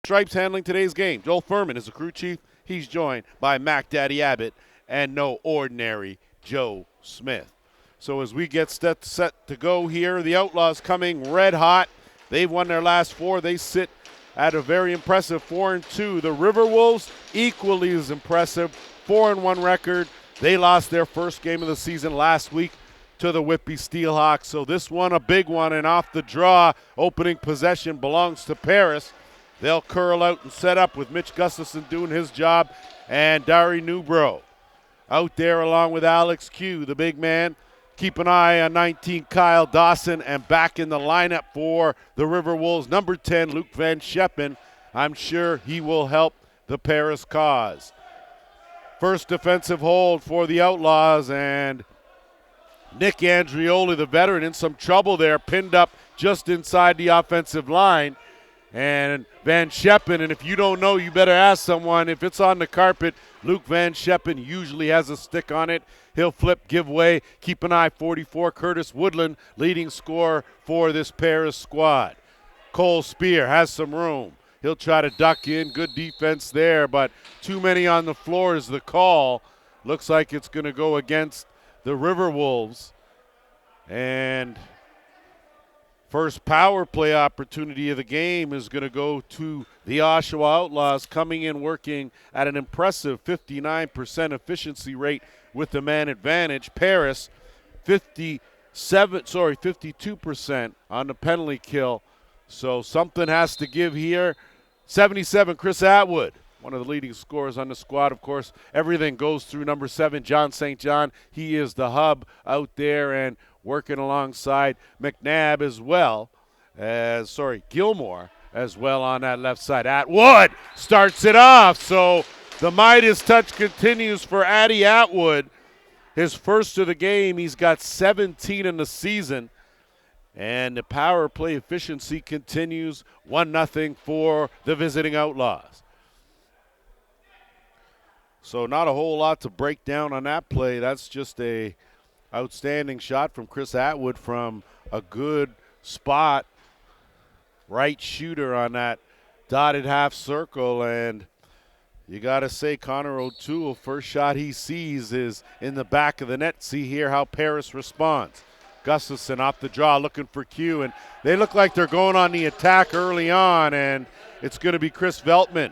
Stripes handling today's game. Joel Furman is the crew chief. He's joined by Mac Daddy Abbott and no ordinary Joe Smith. So as we get set to go here, the Outlaws coming red hot. They've won their last 4. They sit at a very impressive 4-2. The Riverwolves, equally as impressive, 4-1 record. They lost their first game of the season last week to the Whitby Steelhawks. So this one, a big one, and off the draw, opening possession belongs to Paris. They'll curl out and set up with Mitch Gustafson doing his job and Dari Newbro out there along with Alex Q, the big man. Keep an eye on 19 Kyle Dawson, and back in the lineup for the Riverwolves, number 10 Luke Van Scheppen. I'm sure he will help the Paris cause. First defensive hold for the Outlaws, and Nick Andrioli, the veteran, in some trouble there, pinned up just inside the offensive line. And Van Scheppen, and if you don't know, you better ask someone. If it's on the carpet, Luke Van Scheppen usually has a stick on it. He'll flip, give way. Keep an eye, 44, Curtis Woodland, leading scorer for this Paris squad. Cole Spear has some room. He'll try to duck in. Good defense there, but too many on the floor is the call. Looks like it's going to go against the Riverwolves. And first power play opportunity of the game is going to go to the Oshawa Outlaws, coming in working at an impressive 59% efficiency rate with the man advantage. Paris, 52% on the penalty kill. So something has to give here. 77, Chris Atwood, one of the leading scorers on the squad. Of course, everything goes through number 7, John St. John. He is the hub out there and working alongside McNabb as well as, Gilmore as well on that left side. Atwood starts it off. So the Midas touch continues for Addy Atwood. His first of the game. He's got 17 in the season. And the power play efficiency continues. 1-0 for the visiting Outlaws. So not a whole lot to break down on that play. That's just a outstanding shot from Chris Atwood from a good spot. Right shooter on that dotted half circle. And you got to say, Connor O'Toole, first shot he sees is in the back of the net. See here how Paris responds. Gustafson off the draw looking for Q, and they look like they're going on the attack early on, and it's going to be Chris Veltman.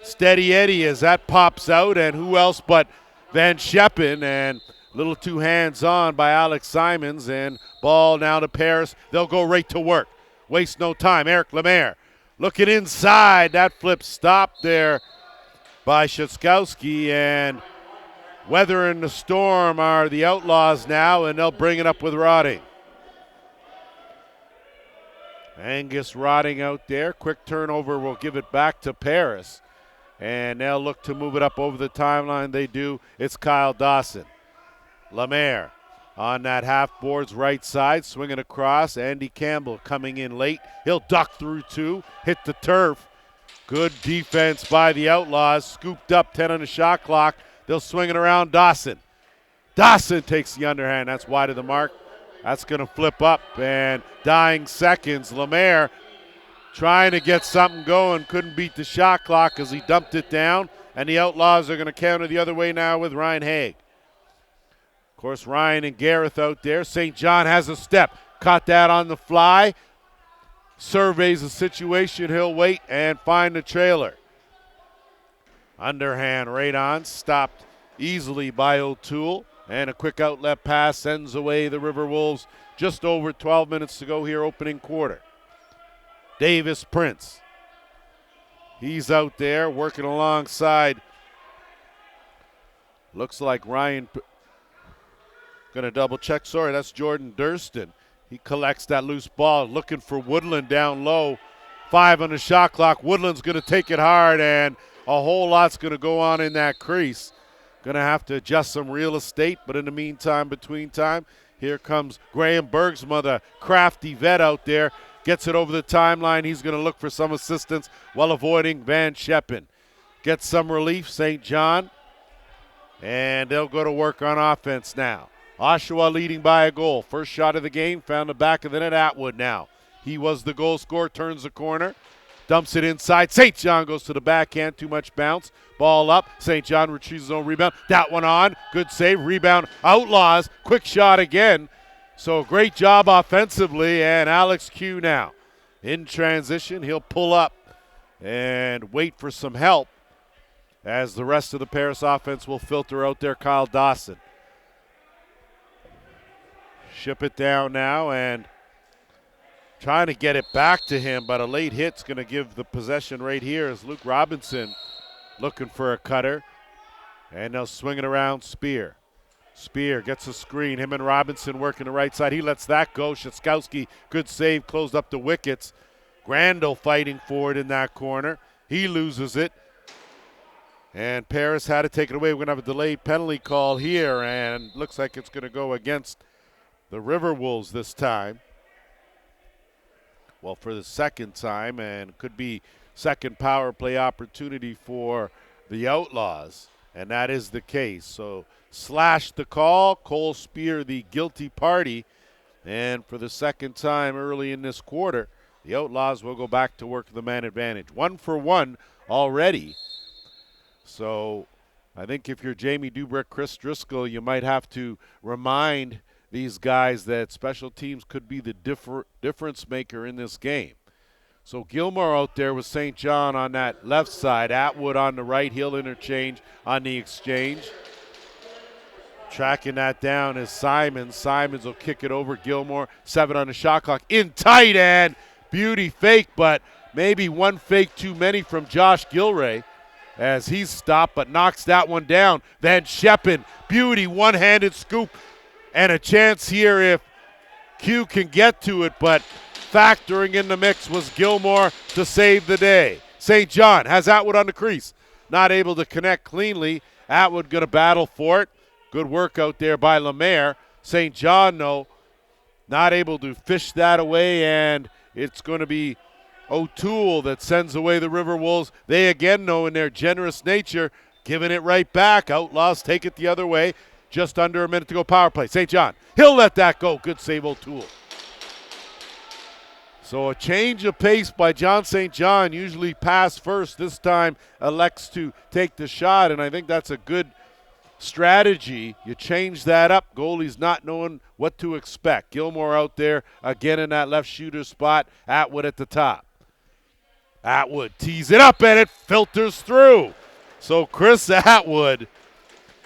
Steady Eddie as that pops out, and who else but Van Scheppen, and a little too hands-on by Alex Simons, and ball now to Paris. They'll go right to work. Waste no time. Eric Lemaire looking inside. That flip stopped there by Szyskowski, and weathering the storm are the Outlaws now, and they'll bring it up with Rotting. Angus Rotting out there. Quick turnover will give it back to Paris. And they'll look to move it up over the timeline. They do. It's Kyle Dawson. Lemaire on that half board's right side, swinging across. Andy Campbell coming in late. He'll duck through 2, hit the turf. Good defense by the Outlaws. Scooped up, 10 on the shot clock. They'll swing it around Dawson. Dawson takes the underhand. That's wide of the mark. That's going to flip up, and dying seconds. Lemaire trying to get something going. Couldn't beat the shot clock as he dumped it down, and the Outlaws are going to counter the other way now with Ryan Haig. Of course, Ryan and Gareth out there. St. John has a step. Caught that on the fly. Surveys the situation. He'll wait and find the trailer. Underhand right on, stopped easily by O'Toole, and a quick outlet pass sends away the Riverwolves. Just over 12 minutes to go here, opening quarter. Davis Prince, he's out there working alongside. Looks like Ryan, gonna double check, sorry, that's Jordan Durston. He collects that loose ball, looking for Woodland down low. 5 on the shot clock. Woodland's gonna take it hard, and a whole lot's going to go on in that crease. Going to have to adjust some real estate, but in the meantime, between time, here comes Graham Bergsma, the crafty vet out there. Gets it over the timeline. He's going to look for some assistance while avoiding Van Scheppen. Gets some relief, St. John, and they'll go to work on offense now. Oshawa leading by a goal. First shot of the game, found the back of the net. Atwood now. He was the goal scorer, turns the corner. dumps it inside. St. John goes to the backhand, too much bounce. Ball up, St. John retrieves his own rebound. That one on, good save, rebound. Outlaws, quick shot again. So great job offensively, and Alex Q now in transition. He'll pull up and wait for some help as the rest of the Paris offense will filter out there. Kyle Dawson. Ship it down now and trying to get it back to him, but a late hit's going to give the possession right here as Luke Robinson looking for a cutter. And they'll swing it around Spear. Spear gets a screen. Him and Robinson working the right side. He lets that go. Szyskowski, good save, closed up the wickets. Grandel fighting for it in that corner. He loses it. And Paris had to take it away. We're going to have a delayed penalty call here, and looks like it's going to go against the Riverwolves this time. Well, for the second time, and could be second power play opportunity for the Outlaws, and that is the case. So slash the call, Cole Spear the guilty party, and for the second time early in this quarter, the Outlaws will go back to work the man advantage. 1 for 1 already. So I think if you're Jamie Dubrick, Chris Driscoll, you might have to remind these guys that special teams could be the difference maker in this game. So Gilmore out there with St. John on that left side. Atwood on the right. He'll interchange on the exchange. Tracking that down is Simons. Simons will kick it over. Gilmore, 7 on the shot clock. In tight, and beauty fake, but maybe one fake too many from Josh Gilray as he's stopped but knocks that one down. Then Shepin, beauty, one-handed scoop, and a chance here if Q can get to it, but factoring in the mix was Gilmore to save the day. St. John has Atwood on the crease. Not able to connect cleanly. Atwood going to battle for it. Good work out there by Lemaire. St. John, though, not able to fish that away, and it's going to be O'Toole that sends away the Riverwolves. They again know in their generous nature, giving it right back. Outlaws take it the other way. Just under a minute to go, power play. St. John, he'll let that go. Good save, O'Toole. So a change of pace by John St. John, usually pass first. This time elects to take the shot, and I think that's a good strategy. You change that up. Goalie's not knowing what to expect. Gilmore out there again in that left shooter spot. Atwood at the top. Atwood tees it up, and it filters through. So Chris Atwood,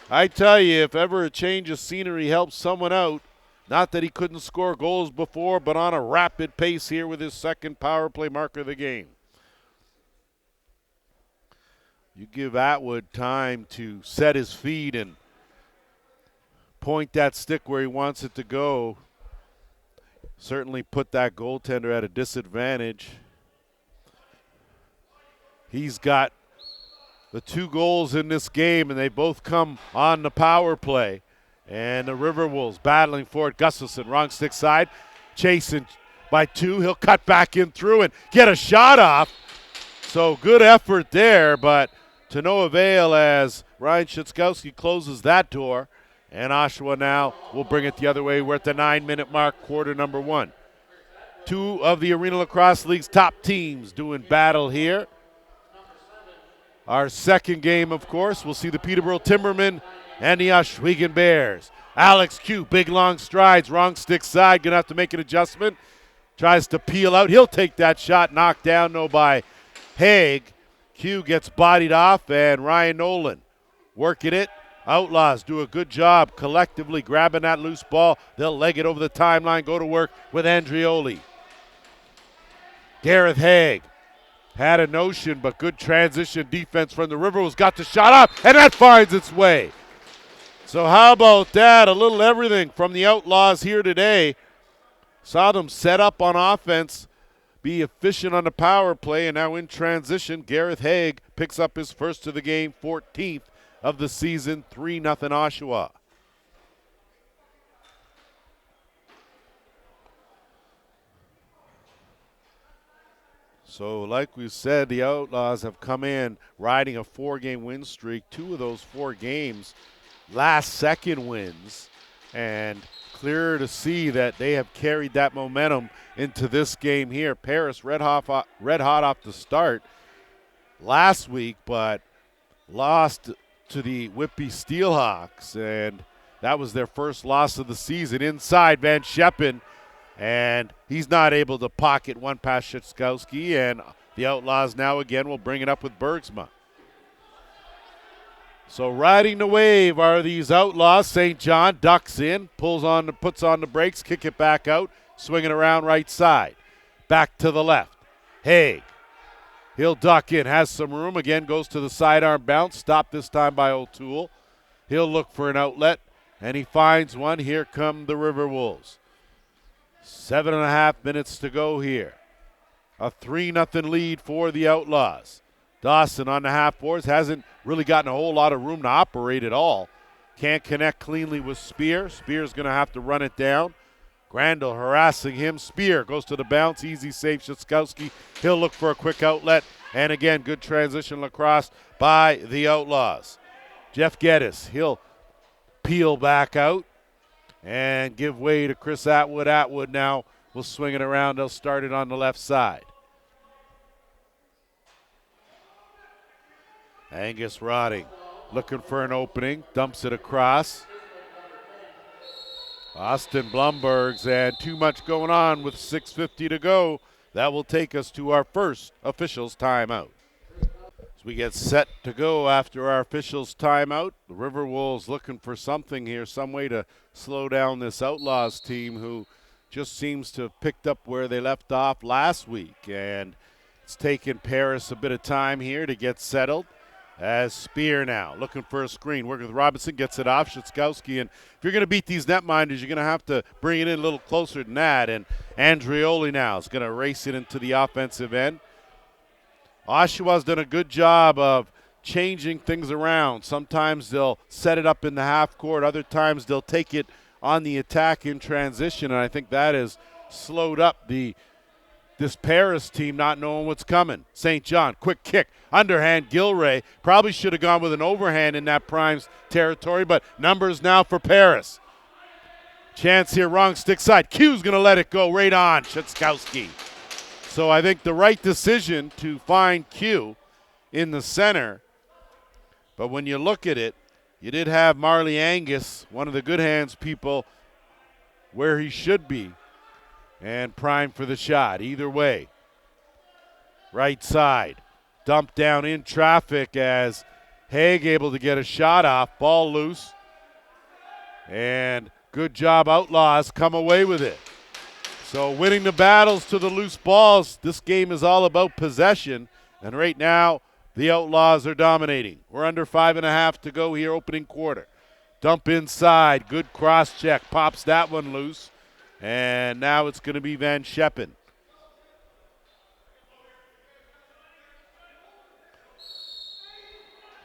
I tell you, if ever a change of scenery helps someone out, not that he couldn't score goals before, but on a rapid pace here with his second power play marker of the game. You give Atwood time to set his feet and point that stick where he wants it to go. Certainly put that goaltender at a disadvantage. He's got the 2 goals in this game, and they both come on the power play. And the Riverwolves battling for it. Gustafson, wrong stick side. Chasing by 2. He'll cut back in through and get a shot off. So good effort there, but to no avail as Ryan Szyskowski closes that door. And Oshawa now will bring it the other way. We're at the 9-minute mark, quarter number 1. 2 of the Arenalacrosseleague's top teams doing battle here. Our second game, of course, we'll see the Peterborough Timbermen and the Ohsweken Bears. Alex Q, big long strides, wrong stick side, gonna have to make an adjustment. Tries to peel out, he'll take that shot, knocked down though by Haig. Q gets bodied off, and Ryan Nolan working it. Outlaws do a good job collectively grabbing that loose ball. They'll leg it over the timeline, go to work with Andrioli. Gareth Haig had a notion, but good transition defense from the Riverwolves. Got the shot up, and that finds its way. So how about that? A little everything from the Outlaws here today. Saw them set up on offense, be efficient on the power play, and now in transition, Gareth Haig picks up his first of the game, 14th of the season, 3-0 Oshawa. So like we said, the Outlaws have come in riding a 4-game win streak. 2 of those 4 games, last-second wins, and clear to see that they have carried that momentum into this game here. Paris red hot off the start last week, but lost to the Whitby Steelhawks, and that was their first loss of the season. Inside, Van Scheppen, and he's not able to pocket one past Szyckowski, and the Outlaws now again will bring it up with Bergsma. So riding the wave are these Outlaws. St. John ducks in, puts on the brakes, kick it back out, swinging around right side. Back to the left. Haig. He'll duck in, has some room, again goes to the sidearm bounce, stopped this time by O'Toole. He'll look for an outlet, and he finds one. Here come the Riverwolves. 7.5 minutes to go here. A 3-0 lead for the Outlaws. Dawson on the half boards, hasn't really gotten a whole lot of room to operate at all. Can't connect cleanly with Spear. Spear's going to have to run it down. Grandel harassing him. Spear goes to the bounce. Easy save, Szyckowski. He'll look for a quick outlet. And again, good transition lacrosse by the Outlaws. Jeff Geddes, he'll peel back out and give way to Chris Atwood. Atwood now will swing it around. They'll start it on the left side. Angus Rotting looking for an opening, dumps it across. Austin Blumberg's, and too much going on with 6:50 to go. That will take us to our first officials timeout. As we get set to go after our officials timeout, the Riverwolves looking for something here, some way to slow down this Outlaws team who just seems to have picked up where they left off last week. And it's taken Paris a bit of time here to get settled. As Spear now looking for a screen, working with Robinson, gets it off Szyckowski. And if you're going to beat these netminders, you're going to have to bring it in a little closer than that. And Andreoli now is going to race it into the offensive end. Oshawa's done a good job of changing things around. Sometimes they'll set it up in the half court. Other times they'll take it on the attack in transition. And I think that has slowed up this Paris team not knowing what's coming. St. John, quick kick, underhand, Gilray. Probably should have gone with an overhand in that Prime's territory, but numbers now for Paris. Chance here, wrong stick side. Q's going to let it go right on Szyckowski. So I think the right decision to find Q in the center, but when you look at it, you did have Marley Angus, one of the good hands people, where he should be. And Prime for the shot. Either way. Right side. Dumped down in traffic as Haig able to get a shot off. Ball loose. And good job, Outlaws come away with it. So winning the battles to the loose balls. This game is all about possession. And right now, the Outlaws are dominating. We're under 5.5 to go here, opening quarter. Dump inside. Good cross check. Pops that one loose. And now it's going to be Van Scheppen.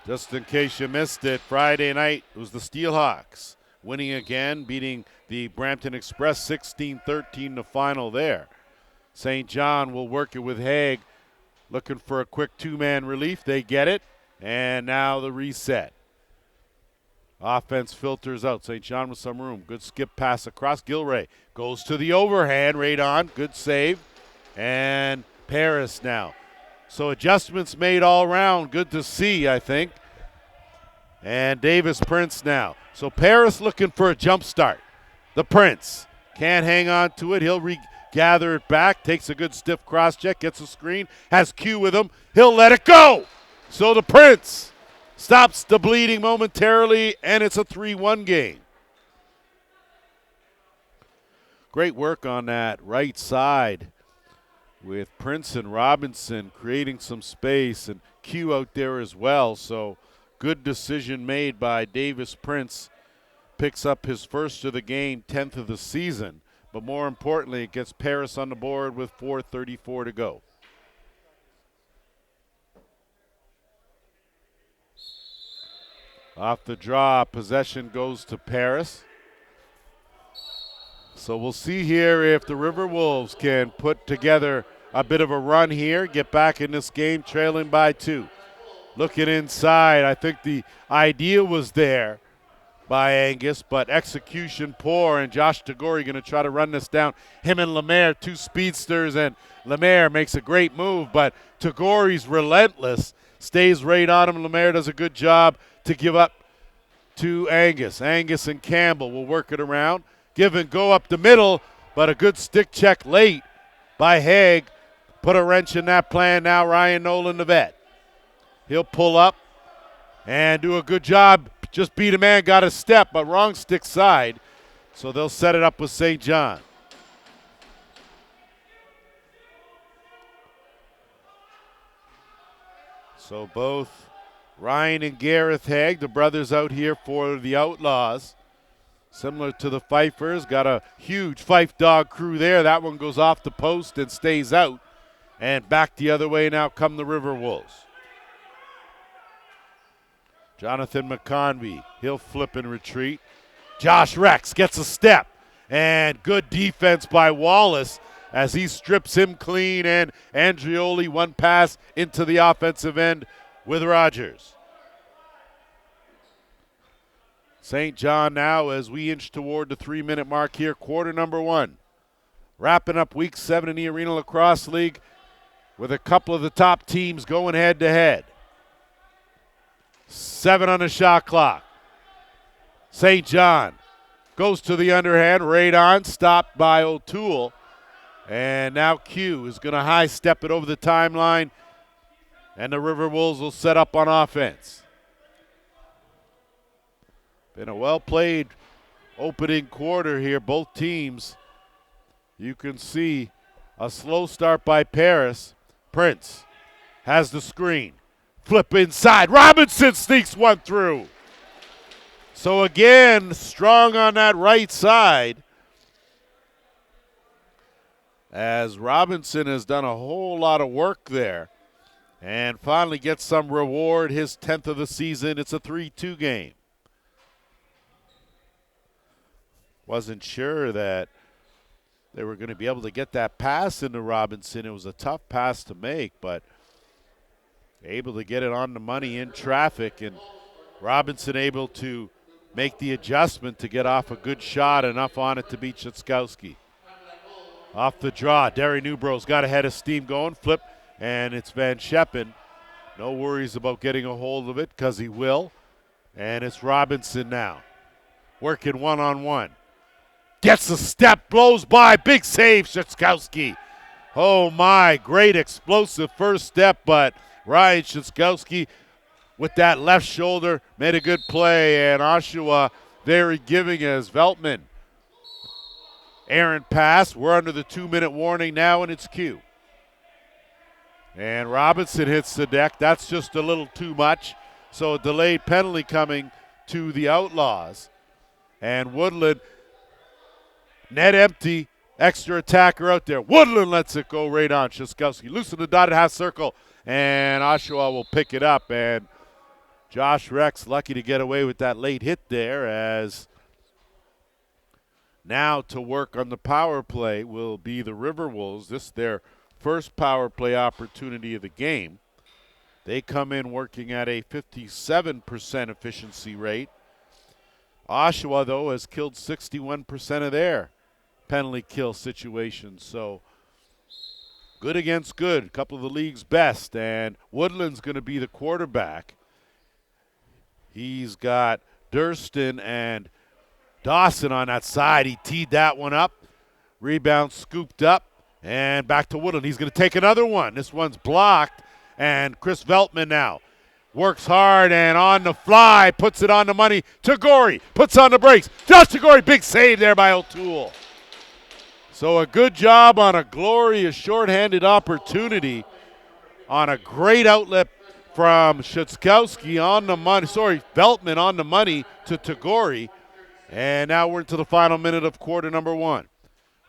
Just in case you missed it, Friday night it was the Steelhawks winning again, beating the Brampton Express 16-13 the final there. St. John will work it with Haig, looking for a quick two-man relief. They get it, and now the reset. Offense filters out. St. John with some room. Good skip pass across. Gilray goes to the overhand. Right on. Good save. And Paris now. So adjustments made all around. Good to see, I think. And Davis Prince now. So Paris looking for a jump start. The Prince can't hang on to it. He'll regather it back. Takes a good stiff cross check. Gets a screen. Has Q with him. He'll let it go. So the Prince stops the bleeding momentarily, and it's a 3-1 game. Great work on that right side with Prince and Robinson creating some space, and Q out there as well. So good decision made by Davis Prince. Picks up his first of the game, 10th of the season. But more importantly, it gets Paris on the board with 4:34 to go. Off the draw, possession goes to Paris. So we'll see here if the Riverwolves can put together a bit of a run here, get back in this game trailing by 2. Looking inside, I think the idea was there by Angus, but execution poor, and Josh Tagore going to try to run this down. Him and Lemaire, two speedsters, and Lemaire makes a great move, but Tagore's relentless, stays right on him. Lemaire does a good job to give up to Angus. Angus and Campbell will work it around. Give and go up the middle, but a good stick check late by Haig. Put a wrench in that plan now. Ryan Nolan, the vet. He'll pull up and do a good job. Just beat a man, got a step, but wrong stick side. So they'll set it up with St. John. So both Ryan and Gareth Haig, the brothers out here for the Outlaws. Similar to the Fifers, got a huge Fife dog crew there. That one goes off the post and stays out. And back the other way now come the Riverwolves. Jonathan McConvey, he'll flip and retreat. Josh Rex gets a step. And good defense by Wallace as he strips him clean. And Andrioli, one pass into the offensive end with Rogers. St. John now as we inch toward the 3-minute mark here, quarter number 1. Wrapping up week 7 in the Arenalacrosseleague with a couple of the top teams going head-to-head. 7 on the shot clock. St. John goes to the underhand, right on, stopped by O'Toole. And now Q is going to high step it over the timeline, and the Riverwolves will set up on offense. Been a well-played opening quarter here, both teams. You can see a slow start by Paris. Prince has the screen. Flip inside. Robinson sneaks one through. So again, strong on that right side, as Robinson has done a whole lot of work there and finally gets some reward, his 10th of the season. It's a 3-2 game. Wasn't sure that they were going to be able to get that pass into Robinson. It was a tough pass to make, but able to get it on the money in traffic, and Robinson able to make the adjustment to get off a good shot, enough on it to beat Szyckowski. Off the draw, Derry Newbro's got a head of steam going, flip, and it's Van Scheppen. No worries about getting a hold of it because he will, and it's Robinson now. Working one-on-one. Gets a step, blows by, big save, Szyckowski. Oh my, great explosive first step, but Ryan Szyckowski with that left shoulder made a good play, and Oshawa very giving as Veltman. Errant pass, we're under the 2-minute warning now, and it's Q. And Robinson hits the deck, that's just a little too much, so a delayed penalty coming to the Outlaws. And Woodland, net empty, extra attacker out there. Woodland lets it go right on Szyckowski. Loosen the dotted half circle, and Oshawa will pick it up. And Josh Rex lucky to get away with that late hit there, as now to work on the power play will be the Riverwolves. This is their first power play opportunity of the game. They come in working at a 57% efficiency rate. Oshawa, though, has killed 61% of their penalty kill situations. So good against good, a couple of the league's best. And Woodland's going to be the quarterback. He's got Durston and Dawson on that side. He teed that one up. Rebound scooped up. And back to Woodland. He's going to take another one. This one's blocked. And Chris Veltman now works hard and on the fly, puts it on the money. Tagore puts on the brakes. Josh Tagore, big save there by O'Toole. So a good job on a glorious shorthanded opportunity on a great outlet from Szyckowski on the money. Veltman on the money to Tagore. And now we're into the final minute of quarter number 1.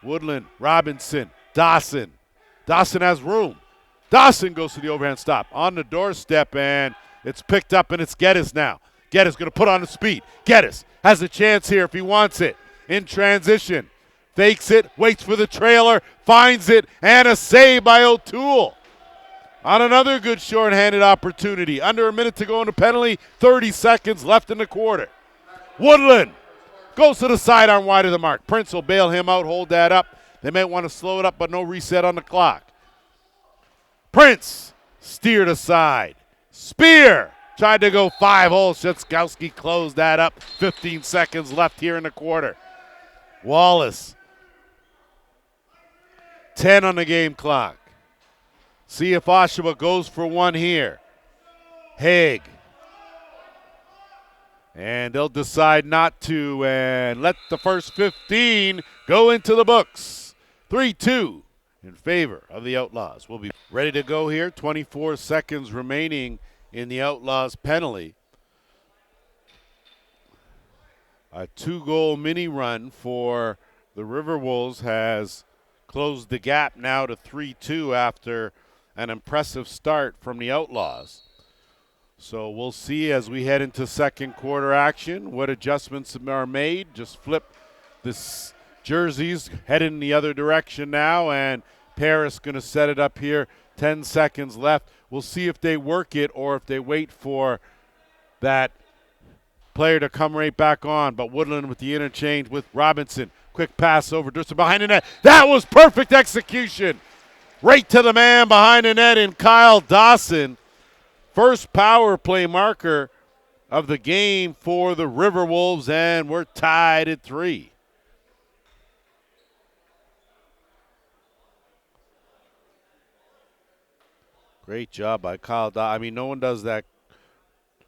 Woodland, Robinson, Dawson. Dawson has room. Dawson goes to the overhand stop on the doorstep, and it's picked up, and it's Geddes now. Geddes going to put on the speed. Geddes has a chance here if he wants it. In transition. Fakes it, waits for the trailer, finds it, and a save by O'Toole. On another good shorthanded opportunity. Under a minute to go in the penalty, 30 seconds left in the quarter. Woodland goes to the sidearm wide of the mark. Prince will bail him out, hold that up. They may want to slow it up, but no reset on the clock. Prince steered aside. Spear tried to go 5-hole. Szyckowski closed that up. 15 seconds left here in the quarter. Wallace, 10 on the game clock. See if Oshawa goes for one here. Haig. And they'll decide not to and let the first 15 go into the books. 3-2 in favor of the Outlaws. We'll be ready to go here. 24 seconds remaining in the Outlaws penalty. A 2-goal mini run for the Riverwolves has closed the gap now to 3-2 after an impressive start from the Outlaws. So we'll see as we head into second quarter action what adjustments are made. Just flip this jerseys, heading the other direction now, and Paris going to set it up here. 10 seconds left. We'll see if they work it or if they wait for that player to come right back on. But Woodland with the interchange with Robinson. Quick pass over, Durson behind the net. That was perfect execution. Right to the man behind the net in Kyle Dawson. First power play marker of the game for the Riverwolves, and we're tied at 3. Great job by Kyle Dawson. I mean, no one does that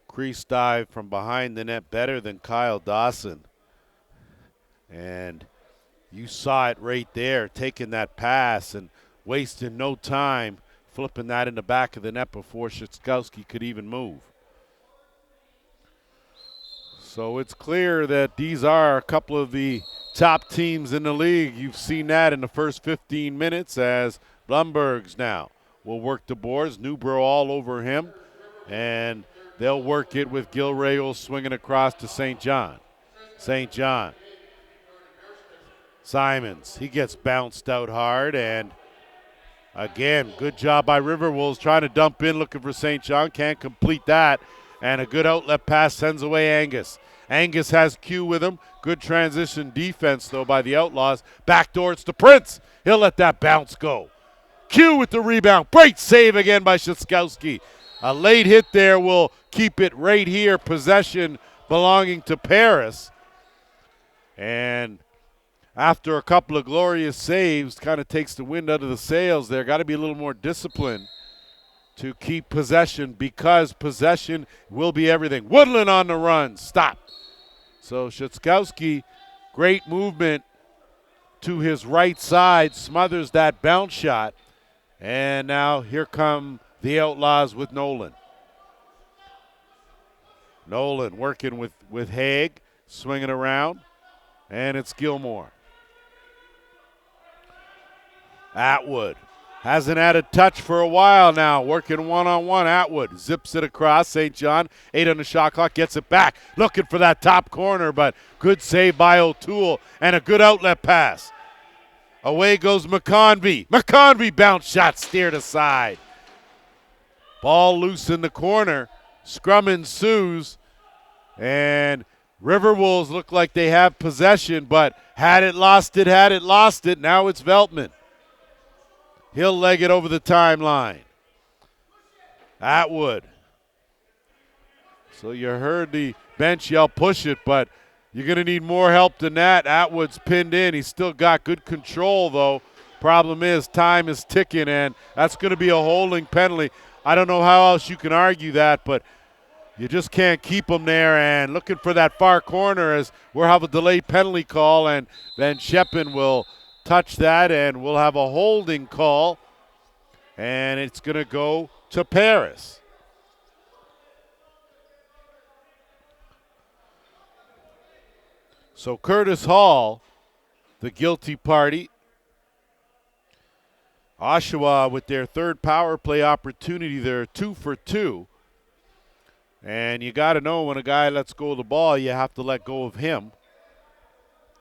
crease dive from behind the net better than Kyle Dawson. And you saw it right there, taking that pass and wasting no time, flipping that in the back of the net before Szyckowski could even move. So it's clear that these are a couple of the top teams in the league. You've seen that in the first 15 minutes as Blumberg's now will work the boards. Newborough all over him, and they'll work it with Gilrael swinging across to St. John. St. John. Simons, he gets bounced out hard, and again, good job by Riverwolves trying to dump in, looking for St. John. Can't complete that. And a good outlet pass sends away Angus. Angus has Q with him. Good transition defense, though, by the Outlaws. Backdoor, it's to Prince. He'll let that bounce go. Q with the rebound. Great save again by Szyckowski. A late hit there will keep it right here. Possession belonging to Paris. And after a couple of glorious saves, kind of takes the wind out of the sails there. Got to be a little more disciplined to keep possession because possession will be everything. Woodland on the run. Stop. So Szyckowski, great movement to his right side, smothers that bounce shot. And now here come the Outlaws with Nolan. Nolan working with Haig, swinging around, and it's Gilmore. Atwood hasn't had a touch for a while now, working one-on-one. Atwood zips it across. St. John, 8 on the shot clock, gets it back. Looking for that top corner, but good save by O'Toole and a good outlet pass. Away goes McConvey. McConvey bounce shot steered aside. Ball loose in the corner. Scrum ensues, and Riverwolves look like they have possession, but had it, lost it, had it, lost it. Now it's Veltman. He'll leg it over the timeline. Atwood. So you heard the bench yell, push it, but you're going to need more help than that. Atwood's pinned in. He's still got good control, though. Problem is time is ticking, and that's going to be a holding penalty. I don't know how else you can argue that, but you just can't keep him there. And looking for that far corner as we'll have a delayed penalty call, and then Shepin will touch that, and we'll have a holding call, and it's going to go to Paris. So Curtis Hall, the guilty party. Oshawa with their third power play opportunity. They're 2 for 2. And you got to know when a guy lets go of the ball, you have to let go of him.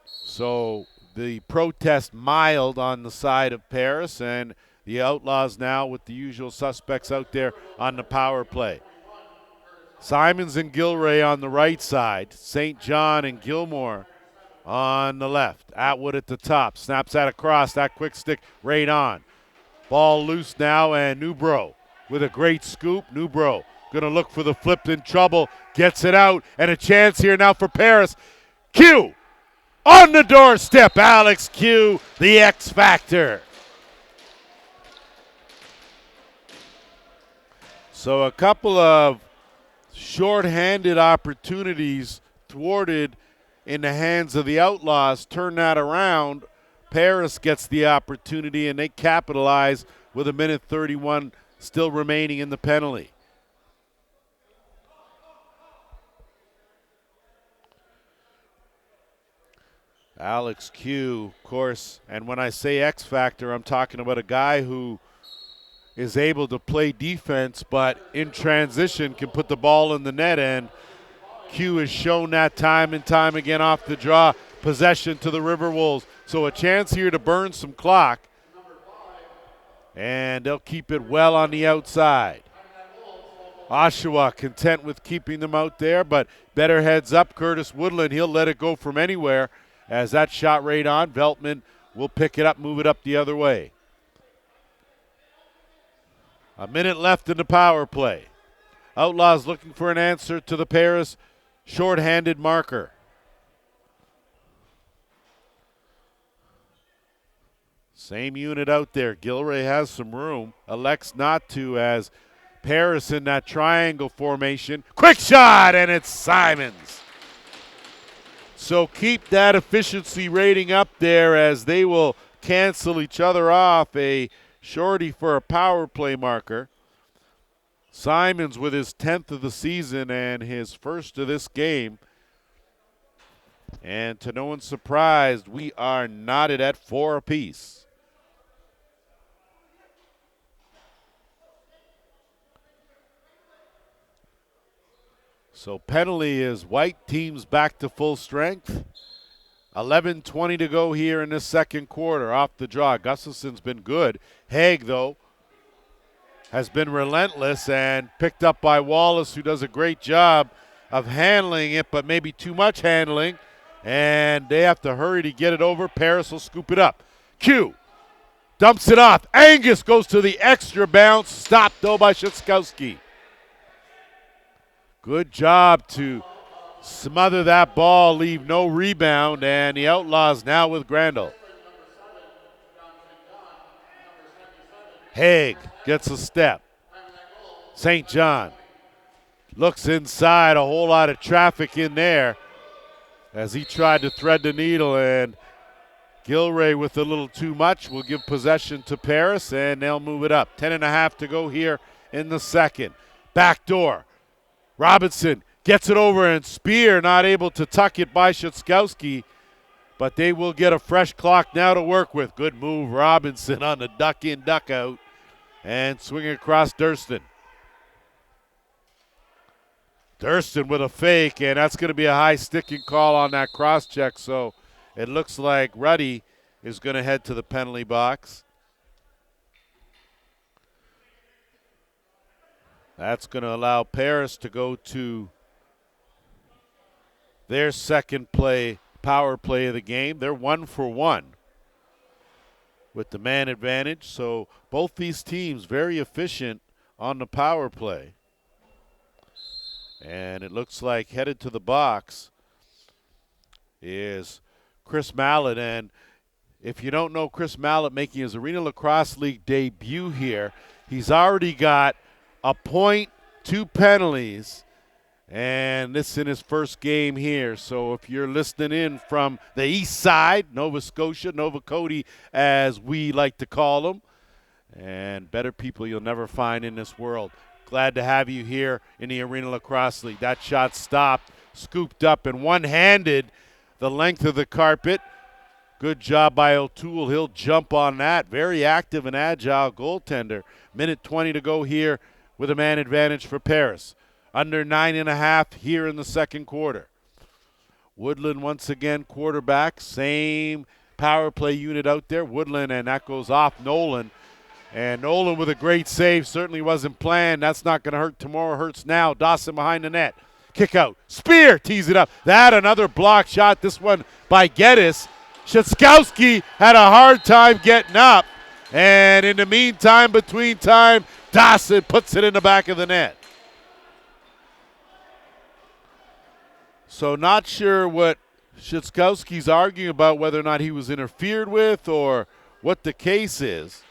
So the protest mild on the side of Paris, and the Outlaws now with the usual suspects out there on the power play. Simons and Gilray on the right side. St. John and Gilmore on the left. Atwood at the top. Snaps that across. That quick stick right on. Ball loose now, and Newbro with a great scoop. Newbro going to look for the flip, in trouble. Gets it out, and a chance here now for Paris. Q on the doorstep. Alex Q, the X Factor. So a couple of short-handed opportunities thwarted in the hands of the Outlaws. Turn that around. Paris gets the opportunity, and they capitalize with 1:31 still remaining in the penalty. Alex Q, of course, and when I say X Factor, I'm talking about a guy who is able to play defense, but in transition can put the ball in the net, and Q has shown that time and time again off the draw. Possession to the Riverwolves. So a chance here to burn some clock, and they'll keep it well on the outside. Oshawa content with keeping them out there, but better heads up. Curtis Woodland, he'll let it go from anywhere as that shot right on. Veltman will pick it up, move it up the other way. A minute left in the power play. Outlaws looking for an answer to the Paris short-handed marker. Same unit out there. Gilray has some room. Elects not to as Paris in that triangle formation. Quick shot, and it's Simons. So keep that efficiency rating up there as they will cancel each other off. A shorty for a power play marker. Simons with his 10th of the season and his first of this game. And to no one's surprise, we are knotted at 4 apiece. So penalty is white. Teams back to full strength. 11:20 to go here in the second quarter. Off the draw. Gustafson's been good. Haig, though, has been relentless and picked up by Wallace, who does a great job of handling it, but maybe too much handling. And they have to hurry to get it over. Paris will scoop it up. Q dumps it off. Angus goes to the extra bounce. Stopped, though, by Szyskowski. Good job to smother that ball, leave no rebound, and the Outlaws now with Grandal. Haig gets a step. St. John looks inside, a whole lot of traffic in there as he tried to thread the needle, and Gilray with a little too much will give possession to Paris, and they'll move it up. 10:30 to go here in the second. Back door. Robinson gets it over, and Spear not able to tuck it by Szyskowski, but they will get a fresh clock now to work with. Good move, Robinson, on the duck in, duck out, and swing across Durston. Durston with a fake, and that's going to be a high sticking call on that cross check, so it looks like Ruddy is going to head to the penalty box. That's going to allow Paris to go to their second power play of the game. They're 1 for 1 with the man advantage. So both these teams very efficient on the power play. And it looks like headed to the box is Chris Mallett. And if you don't know Chris Mallett making his Arenalacrosseleague debut here, he's already got a point, 2 penalties, and this in his first game here. So if you're listening in from the east side, Nova Scotia, Nova Cody, as we like to call them, and better people you'll never find in this world. Glad to have you here in the Arenalacrosseleague. That shot stopped, scooped up, and one-handed the length of the carpet. Good job by O'Toole. He'll jump on that. Very active and agile goaltender. 1:20 to go here with a man advantage for Paris. Under 9.5 here in the second quarter. Woodland once again quarterback. Same power play unit out there. Woodland, and that goes off Nolan. And Nolan with a great save. Certainly wasn't planned. That's not going to hurt tomorrow. Hurts now. Dawson behind the net. Kick out. Spear tees it up. That another block shot. This one by Geddes. Szyckowski had a hard time getting up. And in the meantime, between time, Dawson puts it in the back of the net. So not sure what Szyckowski's arguing about, whether or not he was interfered with or what the case is.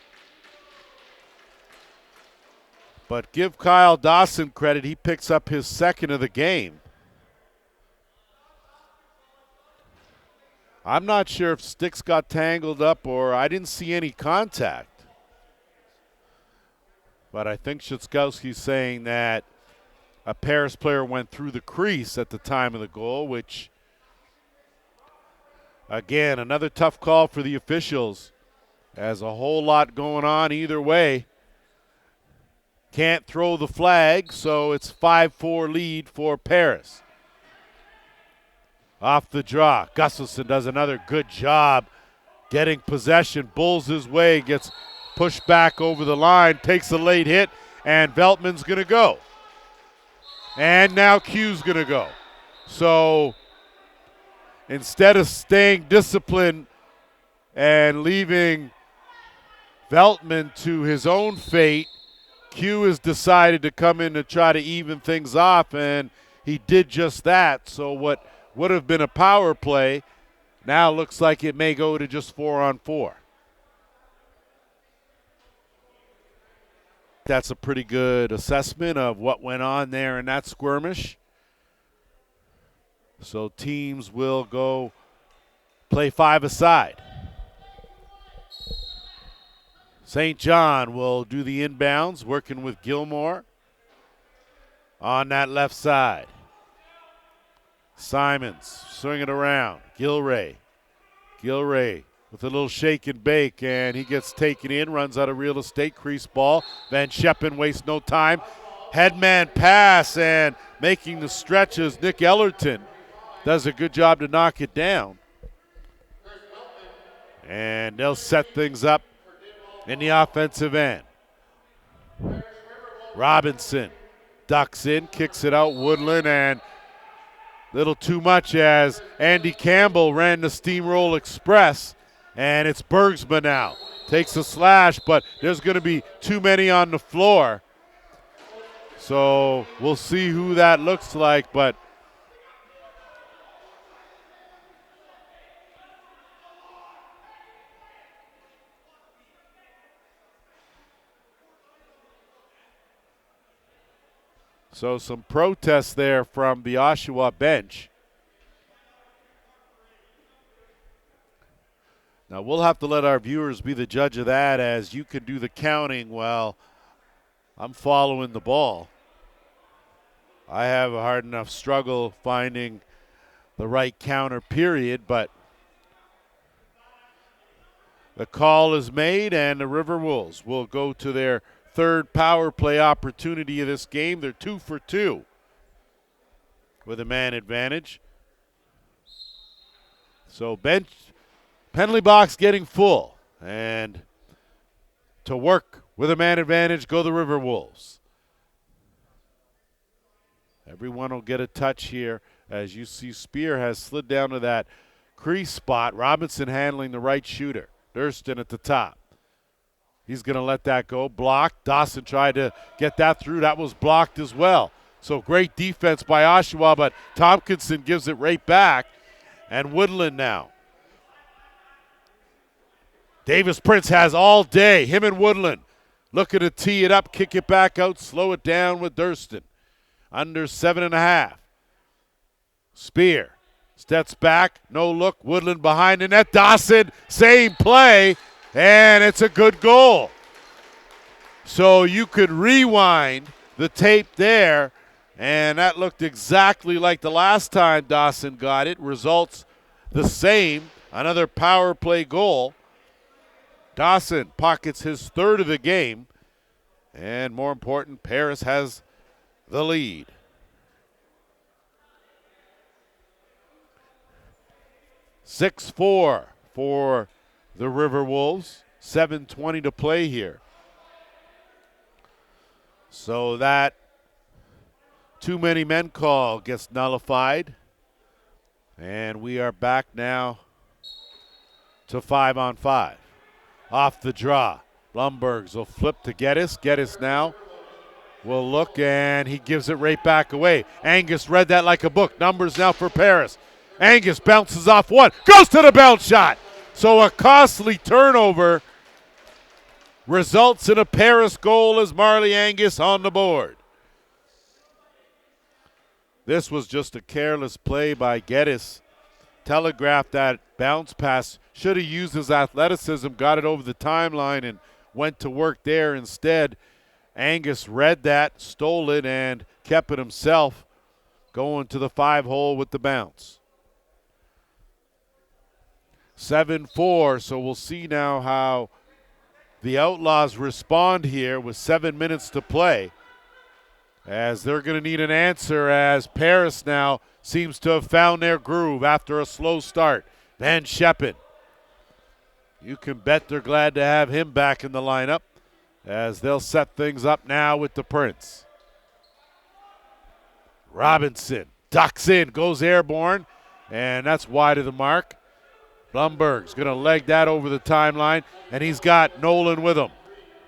But give Kyle Dawson credit. He picks up his second of the game. I'm not sure if sticks got tangled up or I didn't see any contact. But I think Szyckowski's saying that a Paris player went through the crease at the time of the goal, which, again, another tough call for the officials. Has a whole lot going on either way. Can't throw the flag, so it's 5-4 lead for Paris. Off the draw, Gustafsson does another good job getting possession, bulls his way, gets pushed back over the line, takes a late hit, and Veltman's going to go. And now Q's going to go. So instead of staying disciplined and leaving Veltman to his own fate, Q has decided to come in to try to even things off, and he did just that. So what would have been a power play now looks like it may go to just 4-on-4. That's a pretty good assessment of what went on there in that skirmish. So teams will go play 5-a-side. St. John will do the inbounds, working with Gilmore on that left side. Simons swing it around. Gilray with a little shake and bake, and he gets taken in, runs out of real estate, crease ball. Van Scheppen wastes no time. Headman pass, and making the stretches, Nick Ellerton does a good job to knock it down. And they'll set things up in the offensive end. Robinson ducks in, kicks it out. Woodland, and little too much as Andy Campbell ran the Steamroll Express, and it's Bergsma now. Takes a slash, but there's going to be too many on the floor. So we'll see who that looks like, but so some protests there from the Oshawa bench. Now we'll have to let our viewers be the judge of that, as you can do the counting while I'm following the ball. I have a hard enough struggle finding the right counter period, but the call is made, and the Riverwolves will go to their third power play opportunity of this game. They're 2 for 2 with a man advantage. So bench penalty box getting full, and to work with a man advantage go the Riverwolves. Everyone will get a touch here, as you see Spear has slid down to that crease spot. Robinson handling the right shooter. Durston at the top. He's going to let that go. Blocked. Dawson tried to get that through. That was blocked as well. So great defense by Oshawa, but Tompkinson gives it right back. And Woodland now. Davis Prince has all day. Him and Woodland looking to tee it up, kick it back out, slow it down with Durston. Under 7.5. Spear steps back, no look. Woodland behind the net. Dawson, same play. And it's a good goal. So you could rewind the tape there, and that looked exactly like the last time Dawson got it. Results the same. Another power play goal. Dawson pockets his third of the game. And more important, Paris has the lead. (6-4) for the Riverwolves. 7:20 to play here. So that too many men call gets nullified. And we are back now to 5-on-5. Off the draw. Blumbergs will flip to Geddes. Geddes now will look, and he gives it right back away. Angus read that like a book. Numbers now for Paris. Angus bounces off one. Goes to the bounce shot. So a costly turnover results in a Paris goal as Marley Angus on the board. This was just a careless play by Geddes. Telegraphed that bounce pass. Should have used his athleticism, got it over the timeline, and went to work there instead. Angus read that, stole it, and kept it himself, going to the 5-hole with the bounce. 7-4, so we'll see now how the Outlaws respond here with 7 minutes to play, as they're going to need an answer, as Paris now seems to have found their groove after a slow start. Van Scheppen. You can bet they're glad to have him back in the lineup, as they'll set things up now with the Prince. Robinson ducks in, goes airborne, and that's wide of the mark. Blumberg's going to leg that over the timeline, and he's got Nolan with him.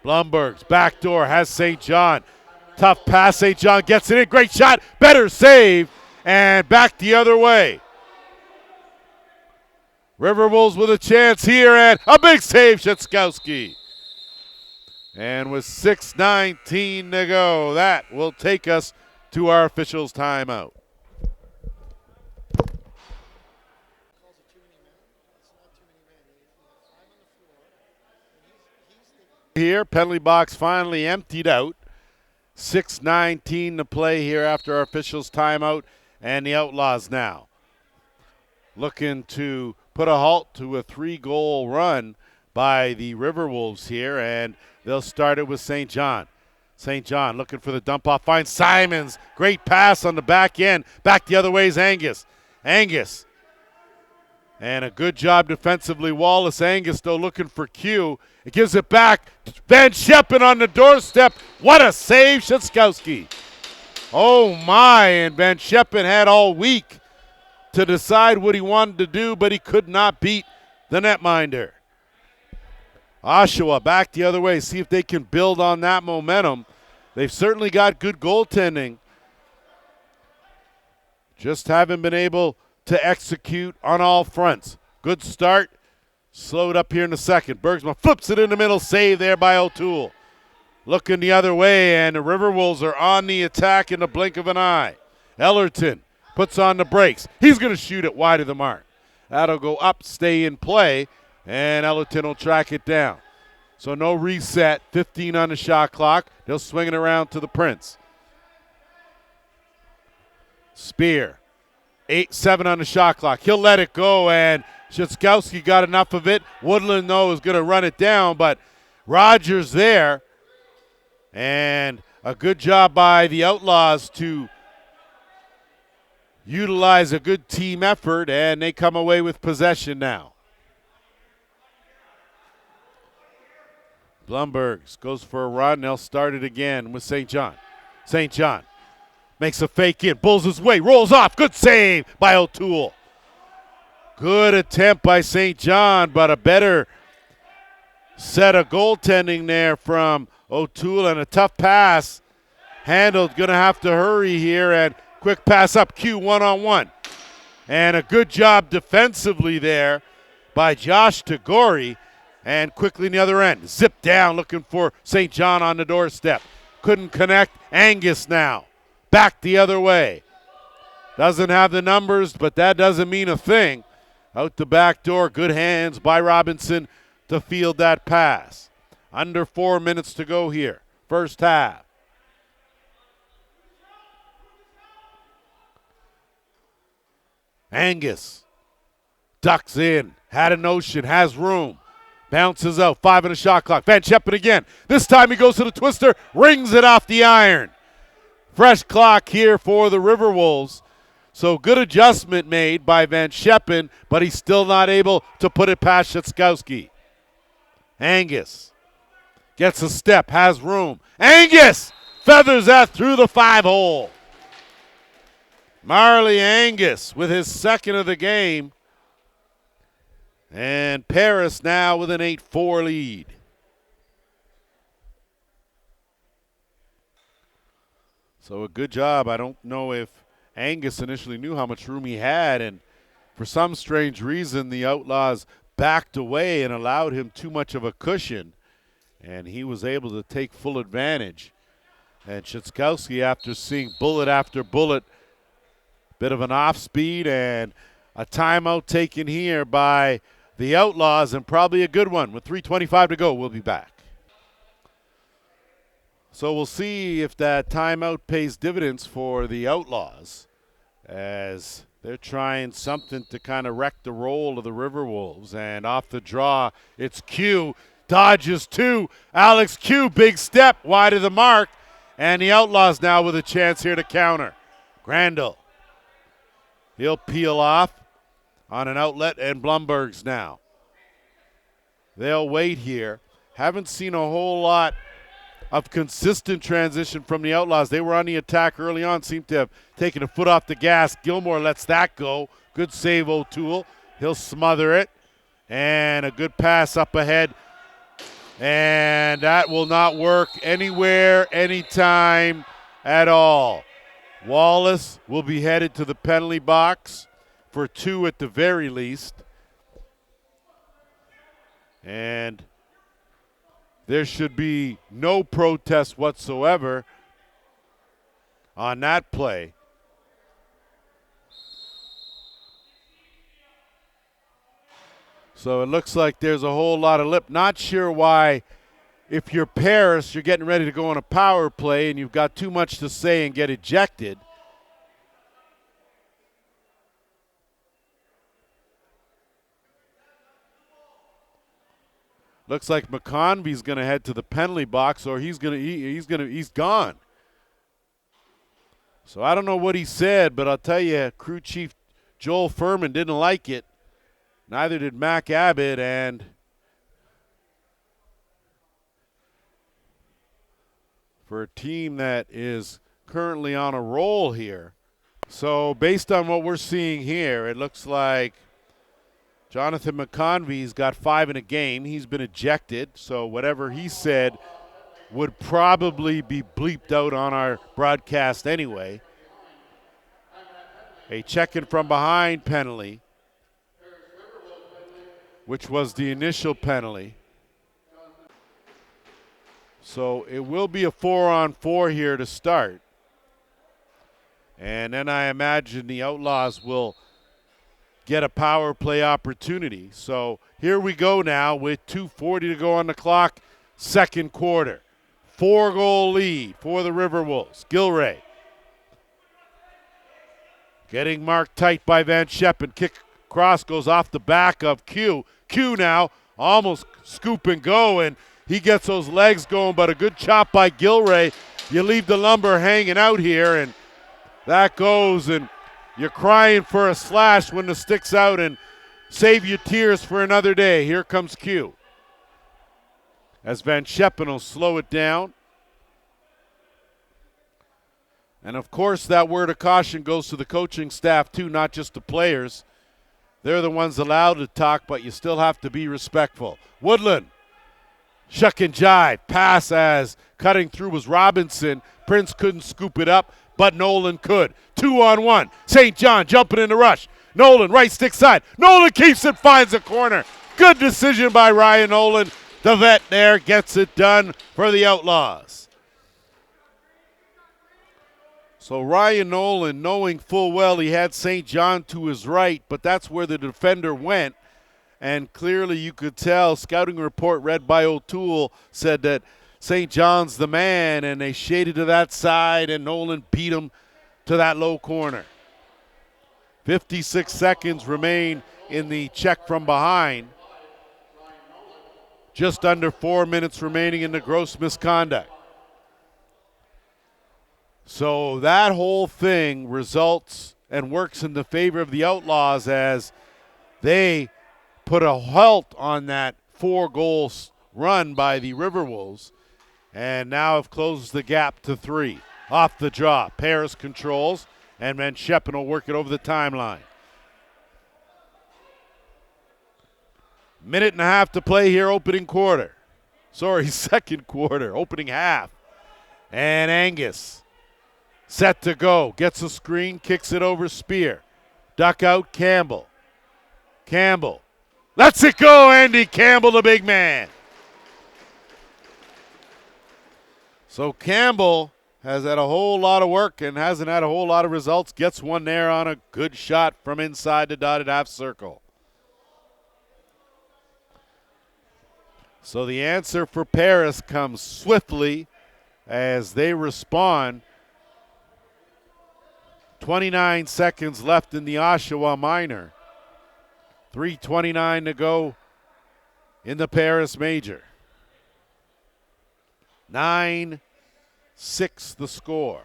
Blumberg's backdoor has St. John. Tough pass, St. John gets it in. Great shot, better save, and back the other way. Riverwolves with a chance here, and a big save, Szyckowski. And with 6:19 to go, that will take us to our officials' timeout. Here, penalty box finally emptied out. 6:19 to play here after our officials' timeout, and the Outlaws now looking to put a halt to a 3-goal run by the Riverwolves here, and they'll start it with St. John. St. John looking for the dump off, finds Simons. Great pass on the back end. Back the other way is Angus. Angus. And a good job defensively. Wallace. Angus, though, looking for Q. It gives it back. Van Scheppen on the doorstep. What a save, Szyckowski. Oh, my. And Van Scheppen had all week to decide what he wanted to do, but he could not beat the netminder. Oshawa back the other way. See if they can build on that momentum. They've certainly got good goaltending. Just haven't been able to execute on all fronts. Good start. Slowed up here in the second. Bergsma flips it in the middle. Save there by O'Toole. Looking the other way, and the Riverwolves are on the attack in the blink of an eye. Ellerton puts on the brakes. He's going to shoot it wide of the mark. That'll go up, stay in play, and Ellerton will track it down. So no reset, 15 on the shot clock. They'll swing it around to the Prince. Spear, 8-7 on the shot clock. He'll let it go, and Szyckowski got enough of it. Woodland, though, is going to run it down, but Rogers there. And a good job by the Outlaws to utilize a good team effort, and they come away with possession now. Blumbergs goes for a run. They'll start it again with St. John. St. John makes a fake in, bulls his way, rolls off. Good save by O'Toole. Good attempt by St. John, but a better set of goaltending there from O'Toole, and a tough pass. Handled, going to have to hurry here, and quick pass up, Q one-on-one. And a good job defensively there by Josh Tagore, and quickly in the other end. Zip down, looking for St. John on the doorstep. Couldn't connect. Angus now. Back the other way. Doesn't have the numbers, but that doesn't mean a thing. Out the back door. Good hands by Robinson to field that pass. Under 4 minutes to go here. First half. Angus ducks in. Had a notion. Has room. Bounces out. 5 on the shot clock. Van Scheppen again. This time he goes to the twister. Rings it off the iron. Fresh clock here for the Riverwolves. So good adjustment made by Van Scheppen, but he's still not able to put it past Szyckowski. Angus gets a step. Has room. Angus feathers that through the 5-hole. Marley Angus with his second of the game. And Paris now with an 8-4 lead. So a good job. I don't know if Angus initially knew how much room he had, and for some strange reason the Outlaws backed away and allowed him too much of a cushion, and he was able to take full advantage. And Szyckowski, after seeing bullet after bullet, bit of an off speed and a timeout taken here by the Outlaws, and probably a good one. With 3:25 to go, we'll be back. So we'll see if that timeout pays dividends for the Outlaws, as they're trying something to kind of wreck the roll of the Riverwolves. And off the draw, it's Q. Dodges two. Alex Q, big step wide of the mark. And the Outlaws now with a chance here to counter. Grandel. He'll peel off on an outlet, and Blumberg's now. They'll wait here. Haven't seen a whole lot of consistent transition from the Outlaws. They were on the attack early on, seemed to have taken a foot off the gas. Gilmore lets that go. Good save, O'Toole. He'll smother it. And a good pass up ahead. And that will not work anywhere, anytime at all. Wallace will be headed to the penalty box for 2 at the very least. And there should be no protest whatsoever on that play. So it looks like there's a whole lot of lip. Not sure why, if you're Paris, you're getting ready to go on a power play and you've got too much to say and get ejected. Looks like McConvey's going to head to the penalty box, or he's gone. So I don't know what he said, but I'll tell you, crew chief Joel Furman didn't like it. Neither did Mac Abbott, and for a team that is currently on a roll here. So based on what we're seeing here, it looks like Jonathan McConvey's got 5 in a game. He's been ejected, so whatever he said would probably be bleeped out on our broadcast anyway. A check-in from behind penalty, which was the initial penalty. So it will be a 4-on-4 here to start. And then I imagine the Outlaws will get a power play opportunity. So here we go now with 2:40 to go on the clock, second quarter. 4-goal lead for the Riverwolves. Gilray getting marked tight by Van Scheppen. Kick cross goes off the back of Q. Q now almost scoop and go, and he gets those legs going, but a good chop by Gilray. You leave the lumber hanging out here, and that goes, and you're crying for a slash when the stick's out, and save your tears for another day. Here comes Q, as Van Scheppen will slow it down. And, of course, that word of caution goes to the coaching staff, too, not just the players. They're the ones allowed to talk, but you still have to be respectful. Woodland, shuck and jive. Pass as cutting through was Robinson. Prince couldn't scoop it up, but Nolan could. 2-on-1. St. John jumping in the rush. Nolan, right stick side. Nolan keeps it, finds a corner. Good decision by Ryan Nolan. The vet there gets it done for the Outlaws. So Ryan Nolan, knowing full well he had St. John to his right, but that's where the defender went. And clearly you could tell, scouting report read by O'Toole said that St. John's the man, and they shaded to that side, and Nolan beat him to that low corner. 56 seconds remain in the check from behind. Just under 4 minutes remaining in the gross misconduct. So that whole thing results and works in the favor of the Outlaws, as they put a halt on that 4-goal run by the Riverwolves. And now have closed the gap to 3. Off the draw, Paris controls, and then Shepin will work it over the timeline. Minute and a half to play here, opening quarter. Sorry, second quarter, opening half. And Angus, set to go, gets a screen, kicks it over Spear. Duck out Campbell. Campbell, lets it go, Andy Campbell, the big man. So Campbell has had a whole lot of work and hasn't had a whole lot of results. Gets one there on a good shot from inside the dotted half circle. So the answer for Paris comes swiftly as they respond. 29 seconds left in the Oshawa minor. 3:29 to go in the Paris major. 9-6 the score.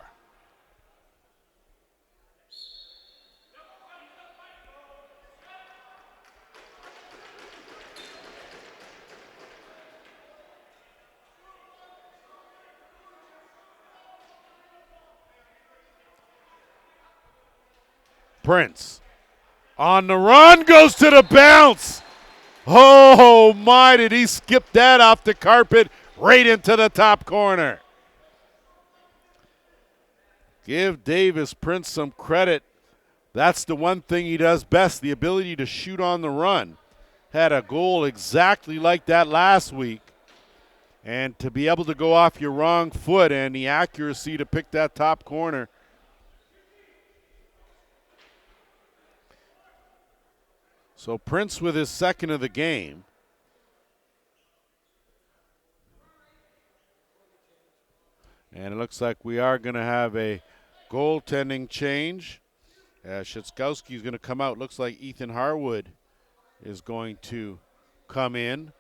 Prince on the run, goes to the bounce. Oh my, did he skip that off the carpet right into the top corner. Give Davis Prince some credit. That's the one thing he does best, the ability to shoot on the run. Had a goal exactly like that last week. And to be able to go off your wrong foot and the accuracy to pick that top corner. So Prince with his second of the game. And it looks like we are going to have a goaltending change. Szyckowski is going to come out. Looks like Ethan Harwood is going to come in.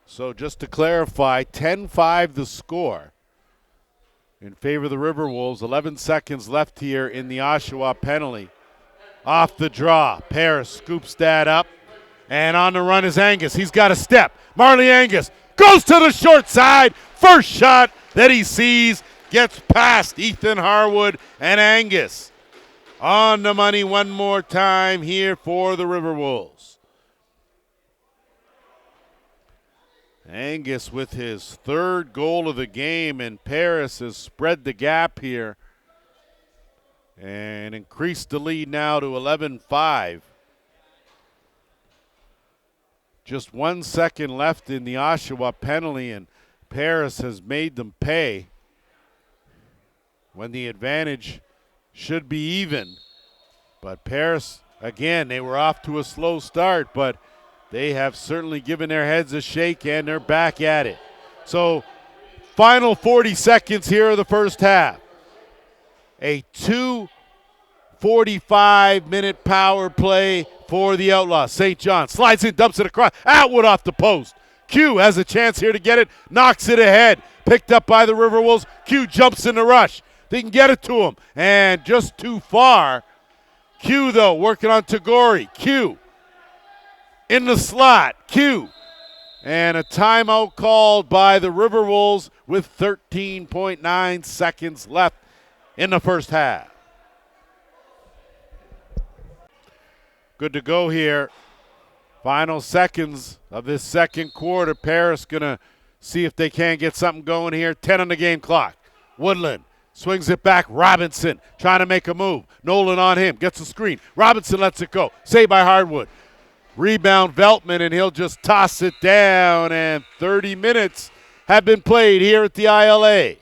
So just to clarify, 10-5 the score in favor of the Riverwolves. 11 seconds left here in the Oshawa penalty. Off the draw, Paris scoops that up. And on the run is Angus. He's got a step. Marley Angus goes to the short side. First shot that he sees gets past Ethan Harwood and Angus. On the money one more time here for the Riverwolves. Angus with his third goal of the game, and Paris has spread the gap here and increased the lead now to 11-5. Just 1 second left in the Oshawa penalty, and Paris has made them pay when the advantage should be even. But Paris, again, they were off to a slow start, but they have certainly given their heads a shake, and they're back at it. So, final 40 seconds here of the first half. A 2:45-minute power play for the Outlaws. St. John slides in, dumps it across. Atwood off the post. Q has a chance here to get it, knocks it ahead. Picked up by the Riverwolves. Q jumps in the rush. They can get it to him, and just too far. Q, though, working on Tagori. Q in the slot, Q. And a timeout called by the Riverwolves with 13.9 seconds left in the first half. Good to go here. Final seconds of this second quarter. Paris going to see if they can get something going here. 10 on the game clock. Woodland swings it back. Robinson trying to make a move. Nolan on him. Gets a screen. Robinson lets it go. Saved by Hardwood. Rebound Veltman, and he'll just toss it down. And 30 minutes have been played here at the ILA.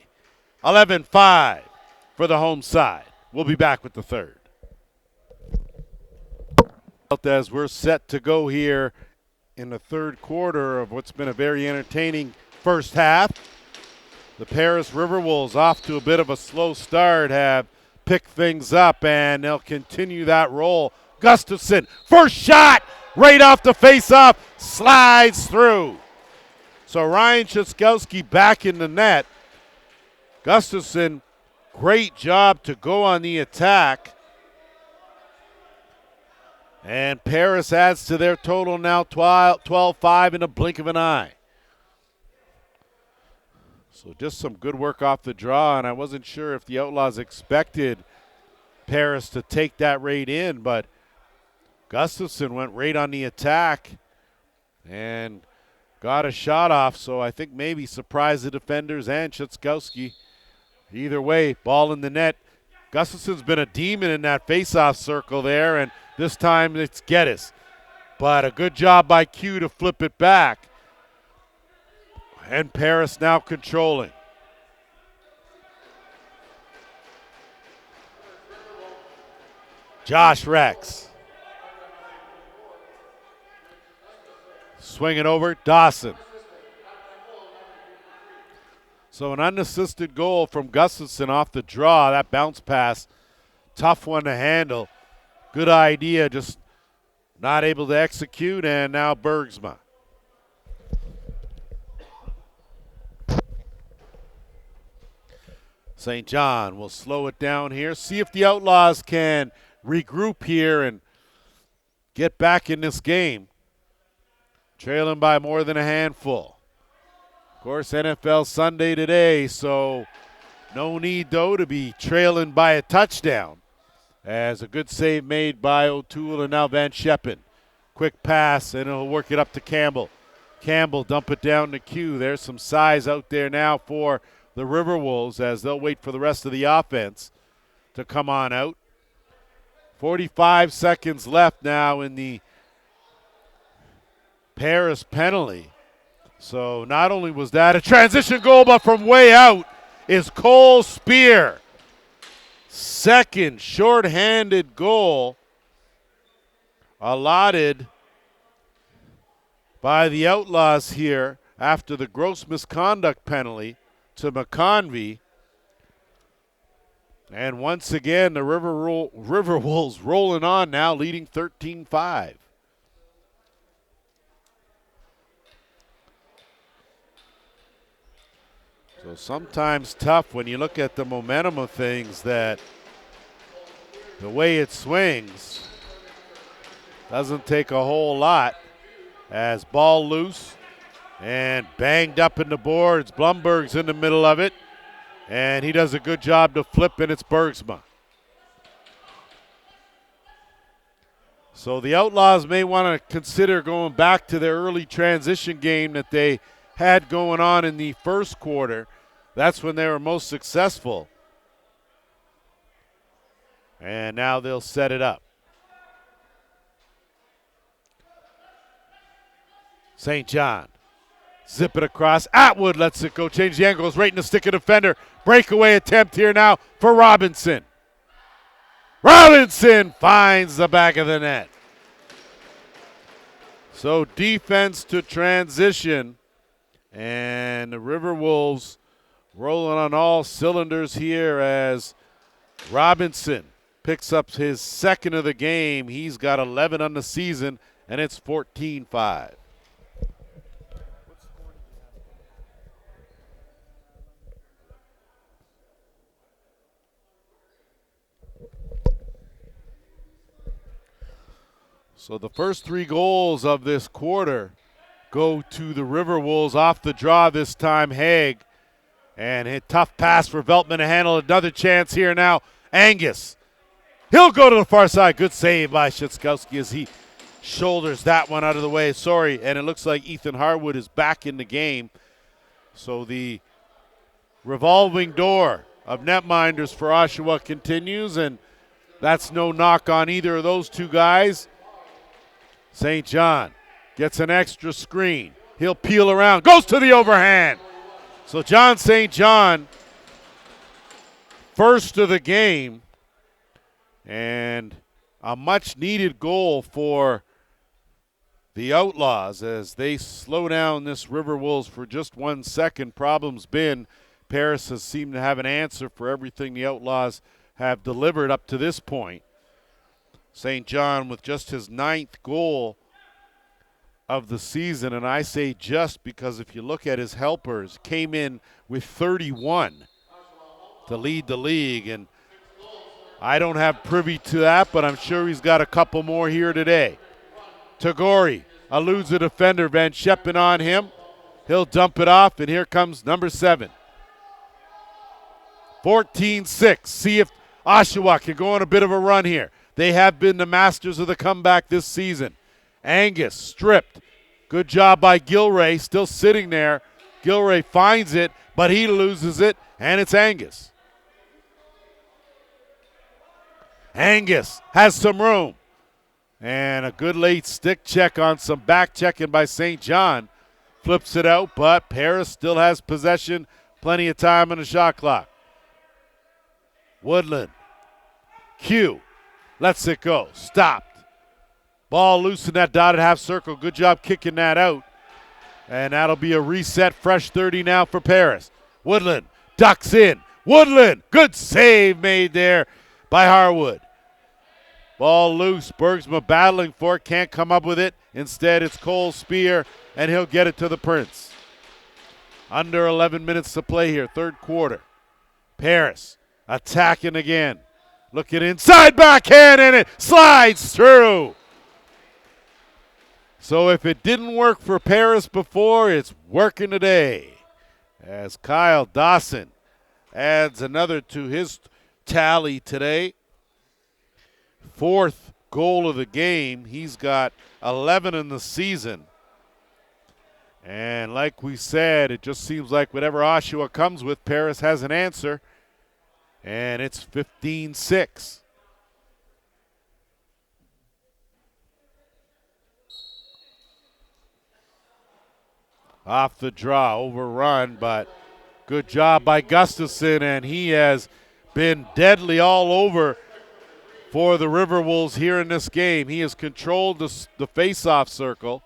11-5 for the home side. We'll be back with the third. As we're set to go here in the third quarter of what's been a very entertaining first half. The Paris Riverwolves, off to a bit of a slow start, have picked things up, and they'll continue that roll. Gustafson, first shot, right off the face-off, slides through. So Ryan Trzaskowski back in the net. Gustafson, great job to go on the attack. And Paris adds to their total now 12-5 in a blink of an eye. So just some good work off the draw, and I wasn't sure if the Outlaws expected Paris to take that right in, but Gustafson went right on the attack and got a shot off, so I think maybe surprised the defenders and Trzaskowski. Either way, ball in the net. Gustafson's been a demon in that face-off circle there, and this time it's Geddes. But a good job by Q to flip it back. And Paris now controlling. Josh Rex. Swing it over, Dawson. So an unassisted goal from Gustafson off the draw. That bounce pass, tough one to handle. Good idea, just not able to execute, and now Bergsma. St. John will slow it down here. See if the Outlaws can regroup here and get back in this game. Trailing by more than a handful. Of course, NFL Sunday today, so no need, though, to be trailing by a touchdown. As a good save made by O'Toole and now Van Scheppen. Quick pass, and he'll work it up to Campbell. Campbell dump it down to Q. There's some size out there now for the Riverwolves as they'll wait for the rest of the offense to come on out. 45 seconds left now in the Paris penalty. So not only was that a transition goal, but from way out is Cole Spear. Second shorthanded goal allotted by the Outlaws here after the gross misconduct penalty to McConvey. And once again, the Riverwolves rolling on now, leading 13-5. So sometimes tough when you look at the momentum of things that the way it swings doesn't take a whole lot. As ball loose and banged up in the boards. Blumberg's in the middle of it, and he does a good job to flip, and it's Bergsma. So the Outlaws may want to consider going back to their early transition game that they had going on in the first quarter. That's when they were most successful. And now they'll set it up. St. John. Zip it across. Atwood lets it go. Change the angle. Goes right in the stick of defender. Breakaway attempt here now for Robinson. Robinson finds the back of the net. So defense to transition. And the Riverwolves rolling on all cylinders here as Robinson picks up his second of the game. He's got 11 on the season, and it's 14-5. So the first three goals of this quarter go to the Riverwolves off the draw this time. Haig. And a tough pass for Veltman to handle. Another chance here now. Angus. He'll go to the far side. Good save by Trzaskowski as he shoulders that one out of the way. Sorry, and it looks like Ethan Harwood is back in the game. So the revolving door of netminders for Oshawa continues, and that's no knock on either of those two guys. St. John gets an extra screen. He'll peel around. Goes to the overhand. So John St. John, first of the game, and a much-needed goal for the Outlaws as they slow down this Riverwolves for just 1 second. Problem's been Paris has seemed to have an answer for everything the Outlaws have delivered up to this point. St. John with just his 9th goal of the season, and I say just because if you look at his helpers, came in with 31 to lead the league, and I don't have privy to that, but I'm sure he's got a couple more here today. Tagori eludes the defender, Van Scheppen on him. He'll dump it off, and here comes number 7. 14-6. See if Oshawa can go on a bit of a run here. They have been the masters of the comeback this season. Angus stripped. Good job by Gilray, still sitting there. Gilray finds it, but he loses it, and it's Angus. Angus has some room. And a good late stick check on some back checking by St. John. Flips it out, but Paris still has possession. Plenty of time on the shot clock. Woodland. Q. Lets it go. Stopped. Ball loose in that dotted half circle. Good job kicking that out. And that'll be a reset. Fresh 30 now for Paris. Woodland ducks in. Woodland. Good save made there by Harwood. Ball loose. Bergsma battling for it. Can't come up with it. Instead, it's Cole Spear, and he'll get it to the Prince. Under 11 minutes to play here, third quarter. Paris attacking again. Looking inside, backhand, and it slides through. So if it didn't work for Paris before, it's working today. As Kyle Dawson adds another to his tally today. 4th goal of the game. He's got 11 in the season. And like we said, it just seems like whatever Oshawa comes with, Paris has an answer. And it's 15-6. Off the draw, overrun, but good job by Gustafson, and he has been deadly all over for the Riverwolves here in this game. He has controlled the face-off circle,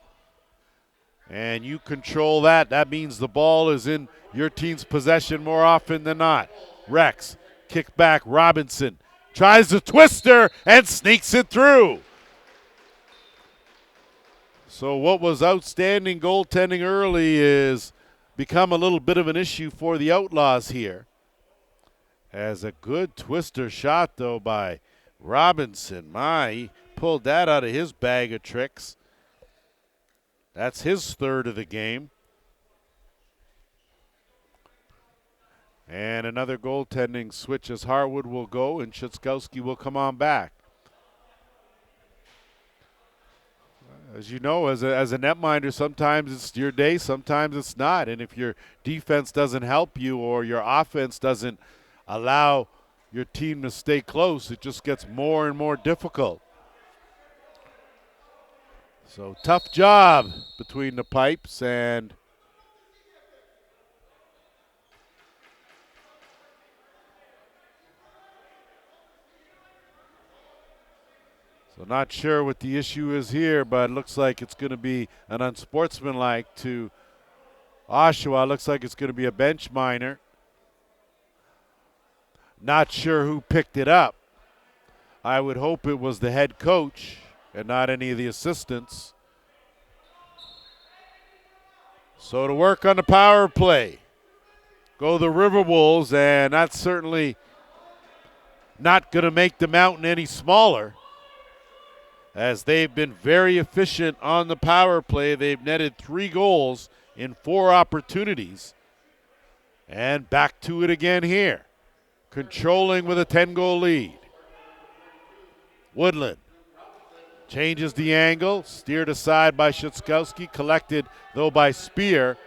and you control that. That means the ball is in your team's possession more often than not. Rex, kick back, Robinson tries the twister and sneaks it through. So what was outstanding goaltending early is become a little bit of an issue for the Outlaws here. As a good twister shot, though, by Robinson. He pulled that out of his bag of tricks. That's his 3rd of the game. And another goaltending switch as Harwood will go and Szyckowski will come on back. As you know, as a netminder, sometimes it's your day, sometimes it's not. And if your defense doesn't help you or your offense doesn't allow your team to stay close, it just gets more and more difficult. So tough job between the pipes, and so not sure what the issue is here, but it looks like it's going to be an unsportsmanlike to Oshawa. Looks like it's going to be a bench minor. Not sure who picked it up. I would hope it was the head coach and not any of the assistants. So to work on the power play, go the Riverwolves, and that's certainly not going to make the mountain any smaller, as they've been very efficient on the power play. They've netted 3 goals in 4 opportunities. And back to it again here. Controlling with a 10-goal lead. Woodland changes the angle, steered aside by Szyckowski, collected though by Spear.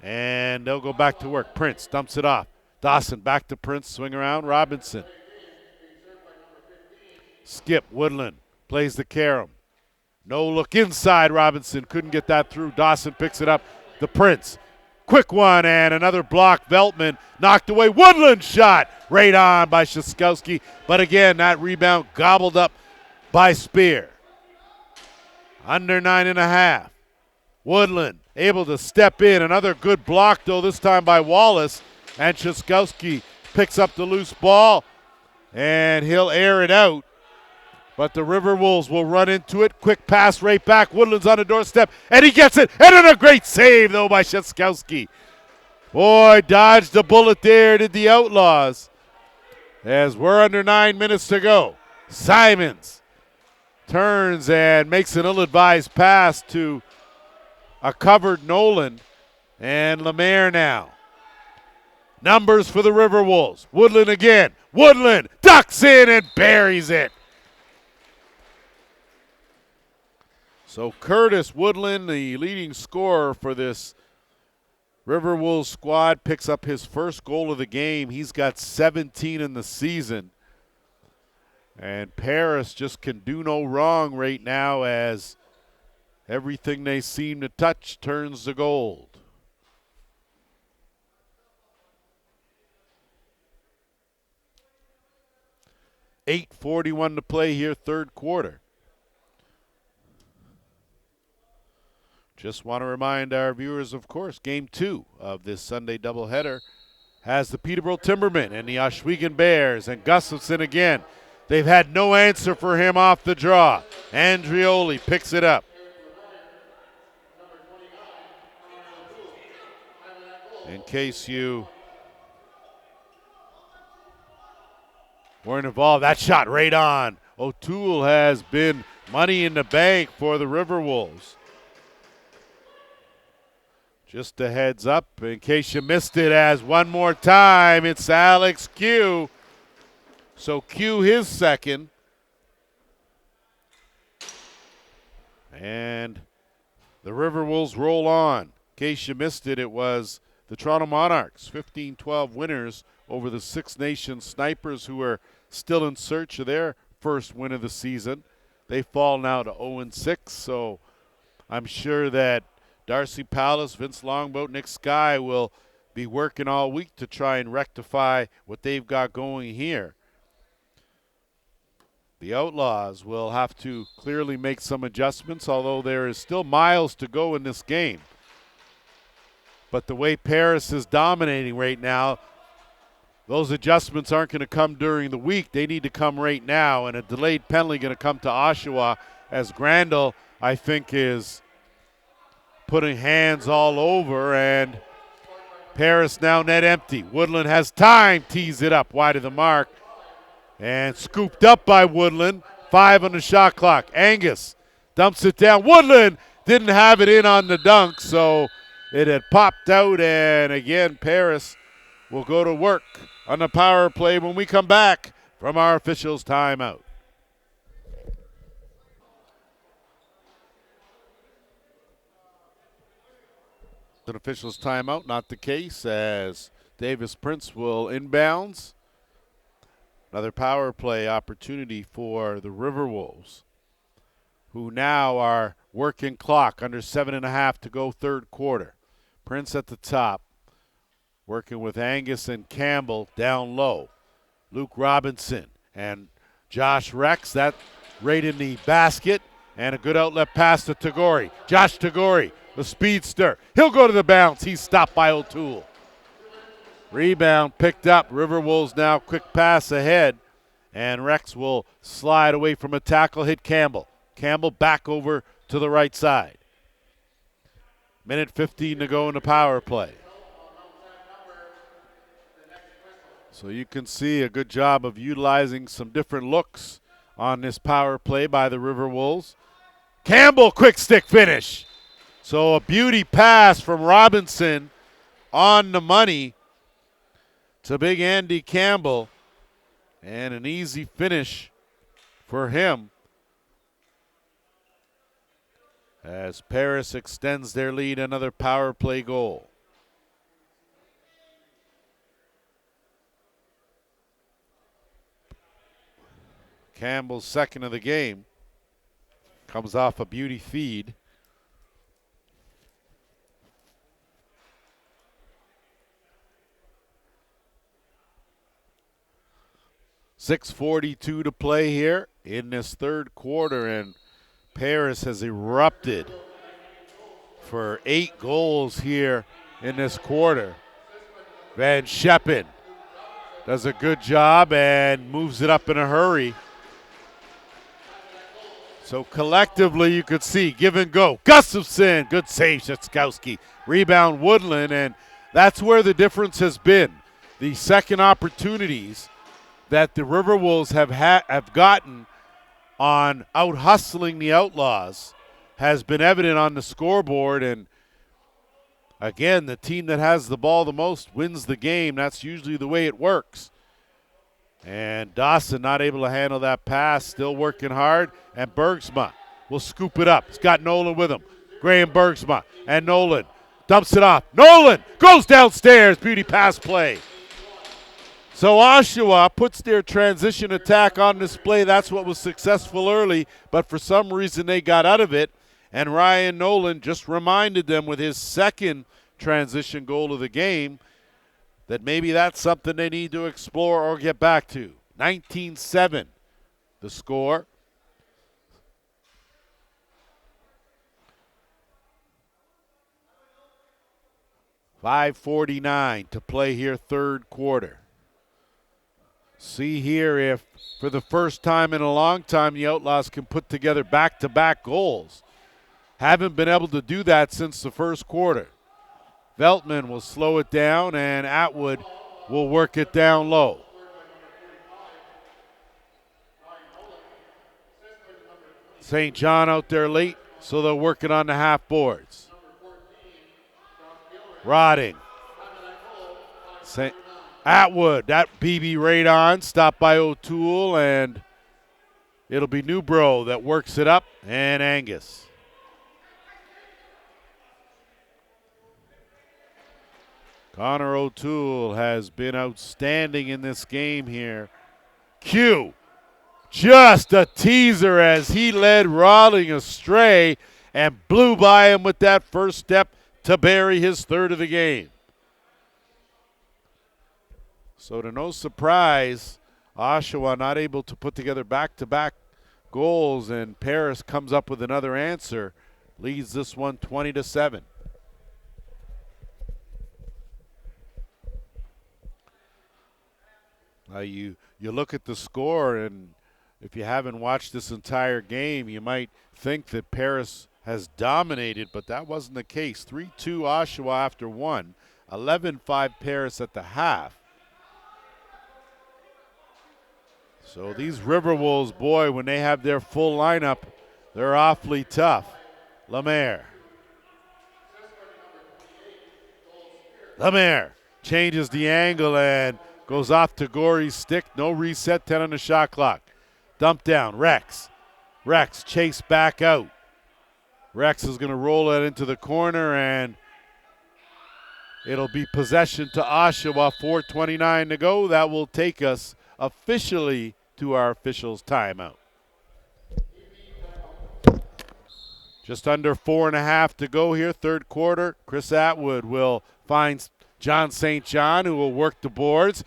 And they'll go back to work. Prince dumps it off. Dawson back to Prince, swing around, Robinson. Skip, Woodland plays the carom. No look inside, Robinson couldn't get that through. Dawson picks it up, the Prince. Quick one, and another block. Veltman knocked away. Woodland shot right on by Szyckowski. But again, that rebound gobbled up by Spear. Under 9.5. Woodland able to step in. Another good block, though, this time by Wallace. And Szyckowski picks up the loose ball, and he'll air it out. But the Riverwolves will run into it. Quick pass right back. Woodland's on the doorstep, and he gets it. And then a great save, though, by Sheskowski. Boy, dodged the bullet there, did the Outlaws. As we're under 9 minutes to go. Simons turns and makes an ill-advised pass to a covered Nolan. And Lemaire now. Numbers for the Riverwolves. Woodland again. Woodland ducks in and buries it. So Curtis Woodland, the leading scorer for this Riverwolves squad, picks up his first goal of the game. He's got 17 in the season. And Paris just can do no wrong right now as everything they seem to touch turns to gold. $8:41 to play here, third quarter. Just want to remind our viewers, of course, Game 2 of this Sunday doubleheader has the Peterborough Timbermen and the Oshawa Bears, and Gustafson again. They've had no answer for him off the draw. Andrioli picks it up. In case you weren't involved, that shot right on. O'Toole has been money in the bank for the Riverwolves. Just a heads up in case you missed it, as one more time, it's Alex Q. So Q his second. And the Riverwolves roll on. In case you missed it, it was the Toronto Monarchs, 15-12 winners over the Six Nations Snipers, who are still in search of their first win of the season. They fall now to 0-6, so I'm sure that Darcy Palace, Vince Longboat, Nick Skye will be working all week to try and rectify what they've got going here. The Outlaws will have to clearly make some adjustments, although there is still miles to go in this game. But the way Paris is dominating right now, those adjustments aren't going to come during the week. They need to come right now, and a delayed penalty going to come to Oshawa, as Grandal, I think, is putting hands all over, and Paris now net empty. Woodland has time, tees it up wide of the mark, and scooped up by Woodland. 5 on the shot clock. Angus dumps it down. Woodland didn't have it in on the dunk, so it had popped out, and again, Paris will go to work on the power play when we come back from our officials' timeout. An official's timeout, not the case, as Davis Prince will inbounds. Another power play opportunity for the Riverwolves, who now are working clock, under 7.5 to go third quarter. Prince at the top, working with Angus and Campbell down low. Luke Robinson and Josh Rex, that right in the basket, and a good outlet pass to Tagore. Josh Tagore, the speedster. He'll go to the bounce. He's stopped by O'Toole. Rebound picked up. Riverwolves now quick pass ahead, and Rex will slide away from a tackle, hit Campbell. Campbell back over to the right side. Minute 15 to go in the power play. So you can see a good job of utilizing some different looks on this power play by the Riverwolves. Campbell, quick stick finish. So a beauty pass from Robinson on the money to big Andy Campbell, and an easy finish for him as Paris extends their lead. Another power play goal. Campbell's second of the game comes off a beauty feed. .6:42 to play here in this third quarter, and Paris has erupted for 8 goals here in this quarter. Van Scheppen does a good job and moves it up in a hurry. So collectively, you could see give and go. Gustafson, good save, Szyskowski. Rebound, Woodland, and that's where the difference has been. The second opportunities that the Riverwolves have gotten on out hustling the Outlaws has been evident on the scoreboard. And again, the team that has the ball the most wins the game. That's usually the way it works. And Dawson not able to handle that pass, still working hard. And Bergsma will scoop it up. He's got Nolan with him. Graham Bergsma and Nolan dumps it off. Nolan goes downstairs. Beauty pass play. So Oshawa puts their transition attack on display. That's what was successful early, but for some reason they got out of it. And Ryan Nolan just reminded them with his second transition goal of the game that maybe that's something they need to explore or get back to. 19-7, the score. .5:49 to play here, third quarter. See here if, for the first time in a long time, the Outlaws can put together back-to-back goals. Haven't been able to do that since the first quarter. Veltman will slow it down, and Atwood will work it down low. St. John out there late, so they're working on the half boards. Rotting. Atwood, that BB right on, stopped by O'Toole, and it'll be Newbro that works it up, and Angus. Connor O'Toole has been outstanding in this game here. Q, just a teaser as he led Rawling astray and blew by him with that first step to bury his third of the game. So to no surprise, Oshawa not able to put together back-to-back goals, and Paris comes up with another answer, leads this one 20-7. You look at the score, and if you haven't watched this entire game, you might think that Paris has dominated, but that wasn't the case. 3-2 Oshawa after one, 11-5 Paris at the half. So these Riverwolves, boy, when they have their full lineup, they're awfully tough. Lemaire changes the angle and goes off to Gory's stick. No reset, 10 on the shot clock. Dump down, Rex. Rex chased back out. Rex is going to roll it into the corner, and it'll be possession to Oshawa. 4:29 to go. That will take us officially to our officials' timeout. Just under 4.5 to go here, third quarter. Chris Atwood will find John St. John, who will work the boards.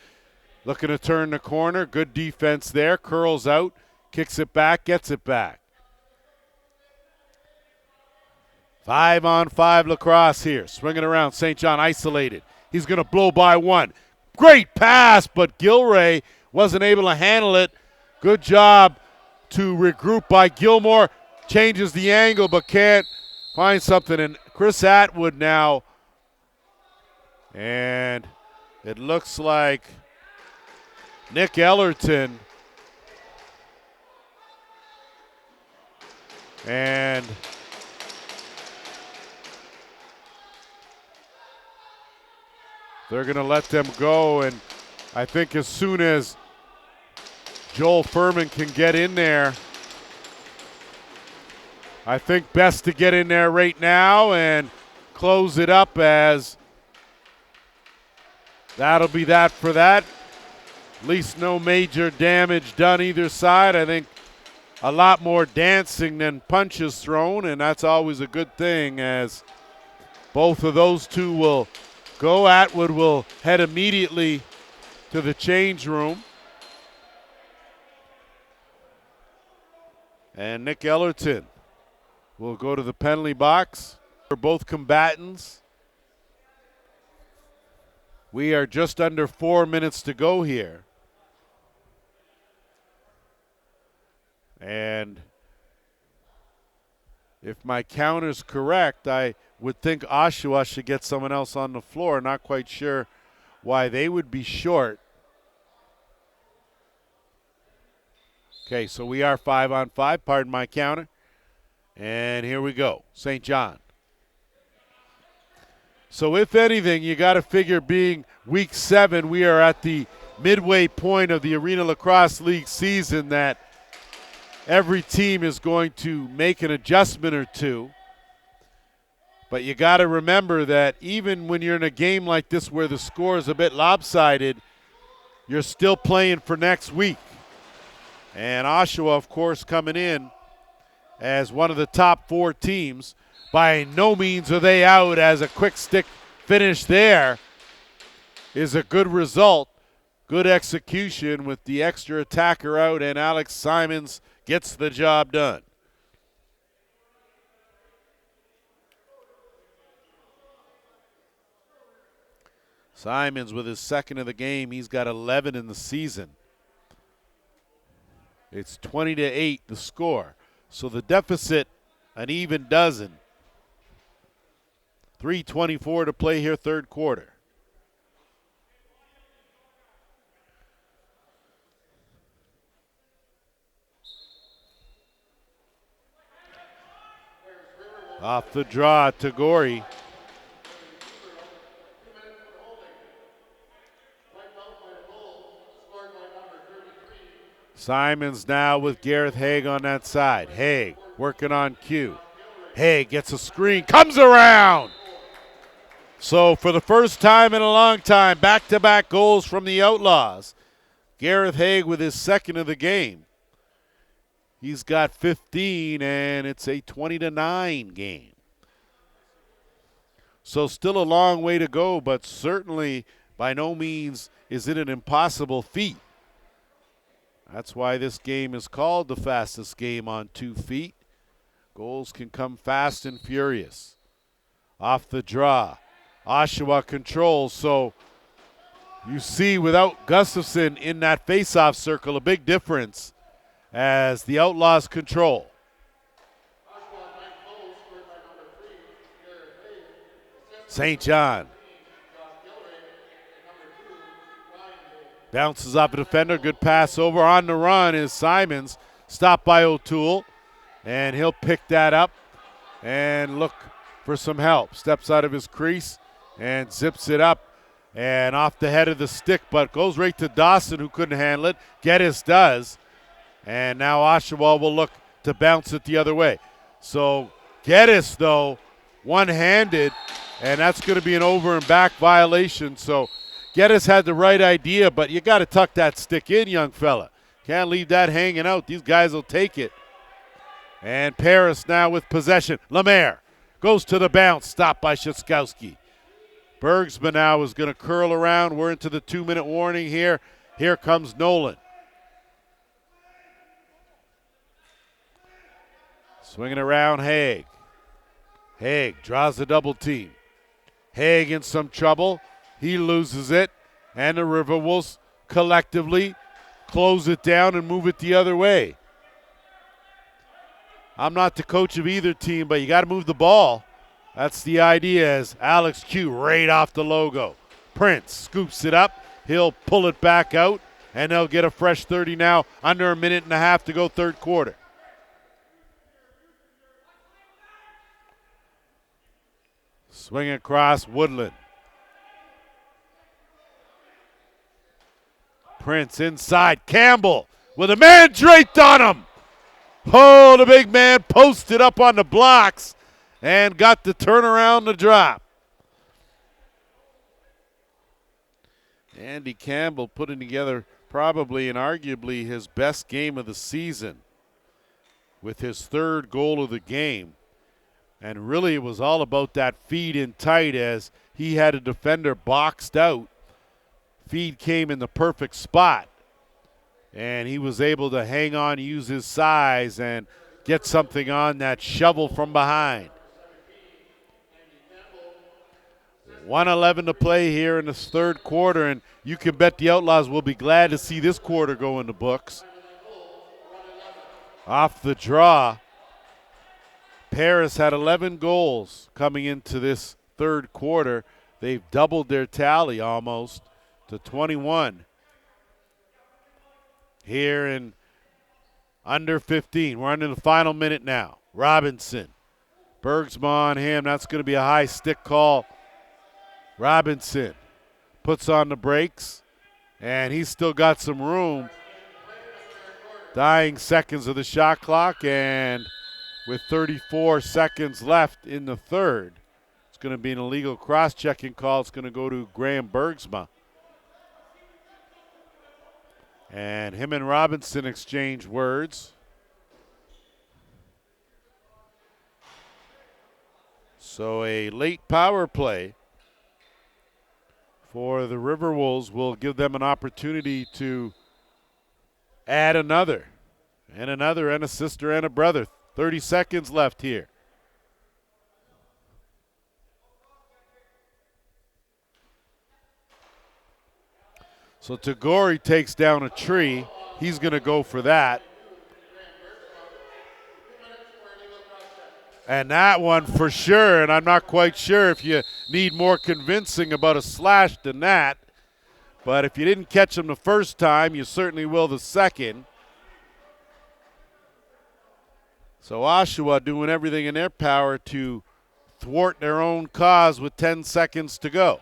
Looking to turn the corner. Good defense there. Curls out, kicks it back, gets it back. 5-on-5 lacrosse here. Swinging around. St. John isolated. He's going to blow by one. Great pass, but Gilray wasn't able to handle it. Good job to regroup by Gilmore. Changes the angle but can't find something. And Chris Atwood now. And it looks like Nick Ellerton. And they're going to let them go. And I think as soon as Joel Furman can get in there, I think best to get in there right now and close it up, as that'll be that for that. At least no major damage done either side. I think a lot more dancing than punches thrown, and that's always a good thing, as both of those two will go. Atwood will head immediately to the change room. And Nick Ellerton will go to the penalty box for both combatants. We are just under 4 minutes to go here. And If my counter's correct, I would think Oshawa should get someone else on the floor. Not quite sure why they would be short. Okay, so we are 5-on-5. Pardon my counter. And here we go. St. John. So if anything, you got to figure being week 7, we are at the midway point of the Arena Lacrosse League season that every team is going to make an adjustment or two. But you got to remember that even when you're in a game like this where the score is a bit lopsided, you're still playing for next week. And Oshawa, of course, coming in as one of the top 4 teams. By no means are they out, as a quick stick finish there is a good result. Good execution with the extra attacker out, and Alex Simons gets the job done. Simons with his second of the game. He's got 11 in the season. It's 20-8 the score. So the deficit, an even dozen. 3:24 to play here, third quarter. Off the draw, Tagore. Simons now with Gareth Haig on that side. Haig working on cue. Haig gets a screen, comes around. So for the first time in a long time, back-to-back goals from the Outlaws. Gareth Haig with his second of the game. He's got 15, and it's a 20-9 game. So still a long way to go, but certainly by no means is it an impossible feat. That's why this game is called the fastest game on 2 feet. Goals can come fast and furious. Off the draw. Oshawa controls, so you see without Gustafson in that face-off circle, a big difference as the Outlaws control. St. John bounces off a defender, good pass over. On the run is Simons, stopped by O'Toole, and he'll pick that up and look for some help. Steps out of his crease and zips it up and off the head of the stick, but goes right to Dawson, who couldn't handle it. Geddes does, and now Oshawa will look to bounce it the other way. So Geddes, though, one-handed, and that's going to be an over and back violation. So Geddes had the right idea, but you got to tuck that stick in, young fella. Can't leave that hanging out. These guys will take it. And Paris now with possession. Lemaire goes to the bounce, stopped by Szyskowski. Bergsman now is going to curl around. We're into the 2-minute warning here. Here comes Nolan. Swinging around Haig. Haig draws the double team. Haig in some trouble. He loses it. And the Riverwolves collectively close it down and move it the other way. I'm not the coach of either team, but you got to move the ball. That's the idea, as Alex Q right off the logo. Prince scoops it up. He'll pull it back out, and they'll get a fresh 30 now. Under a minute and a half to go, third quarter. Swing across, Woodland. Prince inside, Campbell with a man draped on him. Oh, the big man posted up on the blocks and got the turnaround to drop. Andy Campbell putting together probably and arguably his best game of the season with his third goal of the game. And really it was all about that feed in tight, as he had a defender boxed out. Feed came in the perfect spot, and he was able to hang on, use his size, and get something on that shovel from behind. 1:11 to play here in this third quarter, and you can bet the Outlaws will be glad to see this quarter go in the books. Off the draw, Paris had 11 goals coming into this third quarter. They've doubled their tally almost to 21 here in under 15. We're under the final minute now. Robinson. Bergsma on him. That's going to be a high stick call. Robinson puts on the brakes, and he's still got some room. Dying seconds of the shot clock, and with 34 seconds left in the third, it's going to be an illegal cross-checking call. It's going to go to Graham Bergsma. And him and Robinson exchange words. So a late power play for the Riverwolves will give them an opportunity to add another, and a sister and a brother. 30 seconds left here. So Tagore takes down a tree. He's going to go for that. And that one for sure, and I'm not quite sure if you need more convincing about a slash than that. But if you didn't catch him the first time, you certainly will the second. So Oshawa doing everything in their power to thwart their own cause with 10 seconds to go.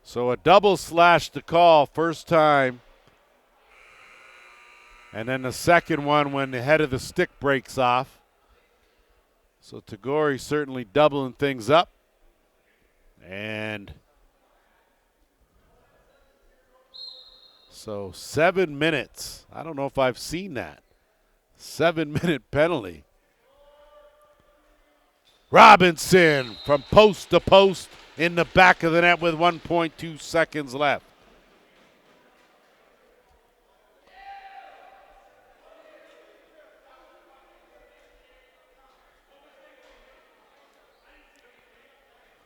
So a double slash to call first time. And then the second one when the head of the stick breaks off. So Tagore certainly doubling things up. And so 7 minutes. I don't know if I've seen that. 7-minute penalty. Robinson from post to post in the back of the net with 1.2 seconds left.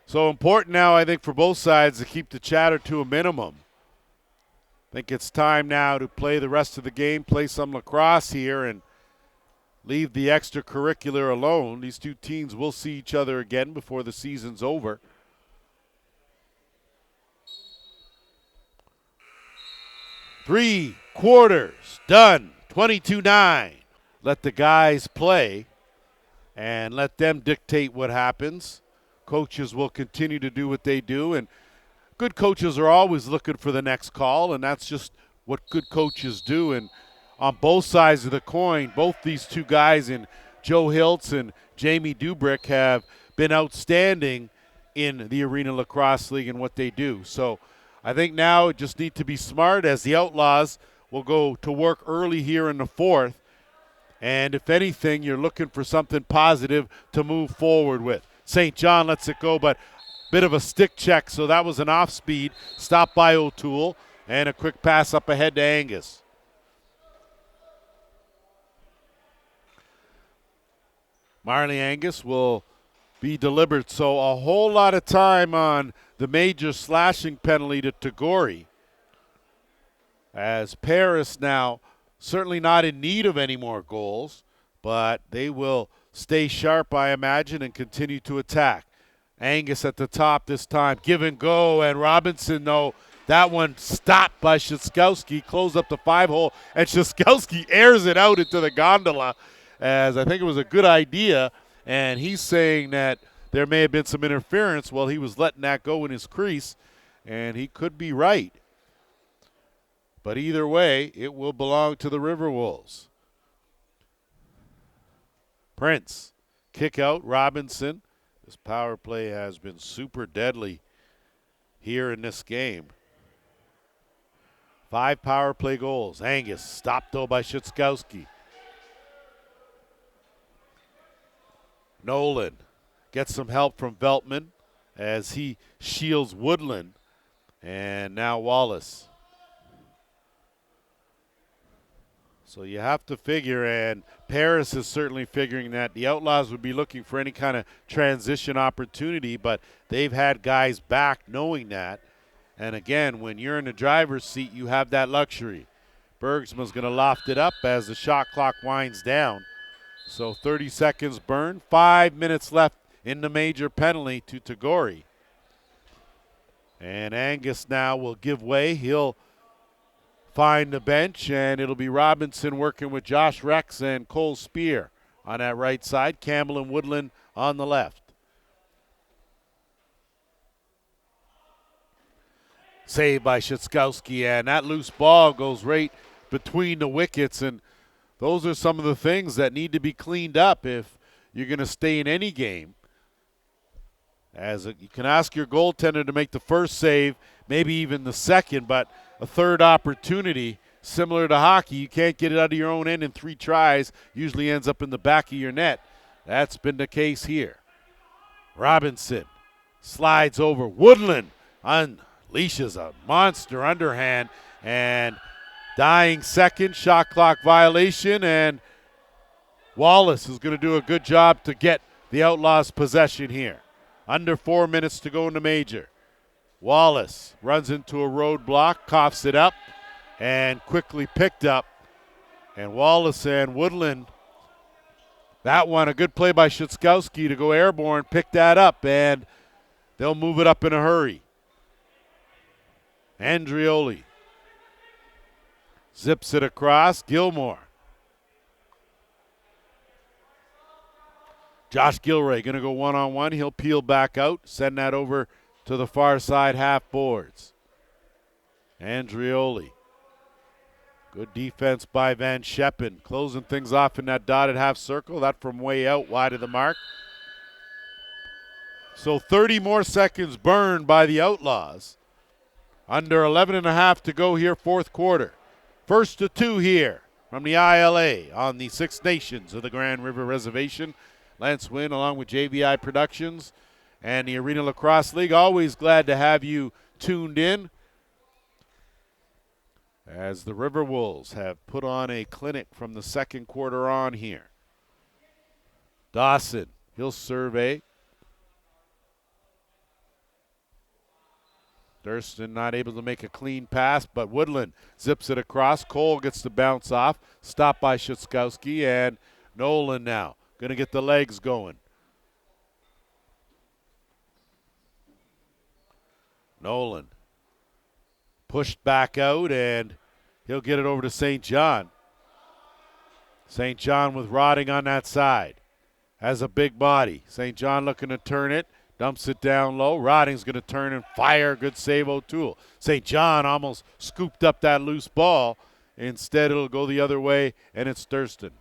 So important now, I think, for both sides to keep the chatter to a minimum. I think it's time now to play the rest of the game, play some lacrosse here, and leave the extracurricular alone. These two teams will see each other again before the season's over. Three quarters done, 22-9. Let the guys play and let them dictate what happens. Coaches will continue to do what they do, and good coaches are always looking for the next call, and that's just what good coaches do. And on both sides of the coin, both these two guys in Joe Hiltz and Jamie Dubrick have been outstanding in the Arenalacrosse League and what they do. So I think now it just need to be smart as the Outlaws will go to work early here in the fourth. And if anything, you're looking for something positive to move forward with. St. John lets it go, but bit of a stick check, so that was an off-speed. Stop by O'Toole, and a quick pass up ahead to Angus. Marley Angus will be delivered, so a whole lot of time on the major slashing penalty to Tagore. As Paris now certainly not in need of any more goals, but they will stay sharp, I imagine, and continue to attack. Angus at the top this time. Give and go, and Robinson, no. That one stopped by Szyskowski. Close up the 5-hole, and Szyskowski airs it out into the gondola, as I think it was a good idea, and he's saying that there may have been some interference while he was letting that go in his crease, and he could be right. But either way, it will belong to the Riverwolves. Prince, kick out, Robinson. This power play has been super deadly here in this game. 5 power play goals. Angus, stopped though by Szyskowski. Nolan gets some help from Veltman as he shields Woodland. And now Wallace. So you have to figure, and Paris is certainly figuring that the Outlaws would be looking for any kind of transition opportunity, but they've had guys back knowing that. And again, when you're in the driver's seat, you have that luxury. Bergsman's going to loft it up as the shot clock winds down. So 30 seconds burned, 5 minutes left in the major penalty to Tagore. And Angus now will give way. He'll find the bench, and it'll be Robinson working with Josh Rex and Cole Spear on that right side. Campbell and Woodland on the left. Saved by Szyckowski, and that loose ball goes right between the wickets, and those are some of the things that need to be cleaned up if you're going to stay in any game. You can ask your goaltender to make the first save, maybe even the second, but a third opportunity, similar to hockey, you can't get it out of your own end in 3 tries, usually ends up in the back of your net. That's been the case here. Robinson slides over. Woodland unleashes a monster underhand, and dying second, shot clock violation, and Wallace is going to do a good job to get the Outlaws possession here. Under 4 minutes to go in the major. Wallace runs into a roadblock, coughs it up, and quickly picked up. And Wallace and Woodland, that one, a good play by Szyckowski to go airborne, pick that up, and they'll move it up in a hurry. Andrioli zips it across. Gilmore. Josh Gilray going to go one-on-one. He'll peel back out, send that over to the far side half boards. Andrioli. Good defense by Van Scheppen. Closing things off in that dotted half circle. That from way out, wide of the mark. So 30 more seconds burned by the Outlaws. Under 11 and a half to go here, fourth quarter. First to 2 here from the ILA on the Six Nations of the Grand River Reservation. Lance Wynn along with JVI Productions and the Arenalacrosseleague. Always glad to have you tuned in as the Riverwolves have put on a clinic from the second quarter on here. Dawson, he'll survey. Thurston not able to make a clean pass, but Woodland zips it across. Cole gets the bounce off, stopped by Szyckowski, and Nolan now going to get the legs going. Nolan pushed back out, and he'll get it over to St. John. St. John with Rodding on that side. Has a big body. St. John looking to turn it. Dumps it down low. Rodding's going to turn and fire. Good save, O'Toole. St. John almost scooped up that loose ball. Instead, it'll go the other way, and it's Thurston.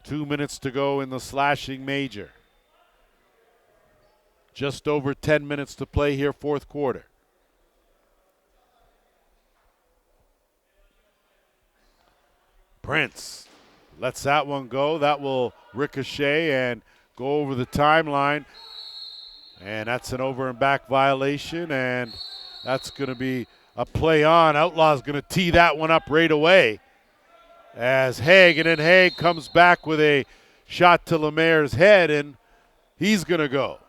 2 minutes to go in the slashing major. Just over 10 minutes to play here, fourth quarter. Prince lets that one go. That will ricochet and go over the timeline. And that's an over and back violation, and that's going to be a play on. Outlaw's going to tee that one up right away. As Haig comes back with a shot to Lemaire's head, and he's going to go.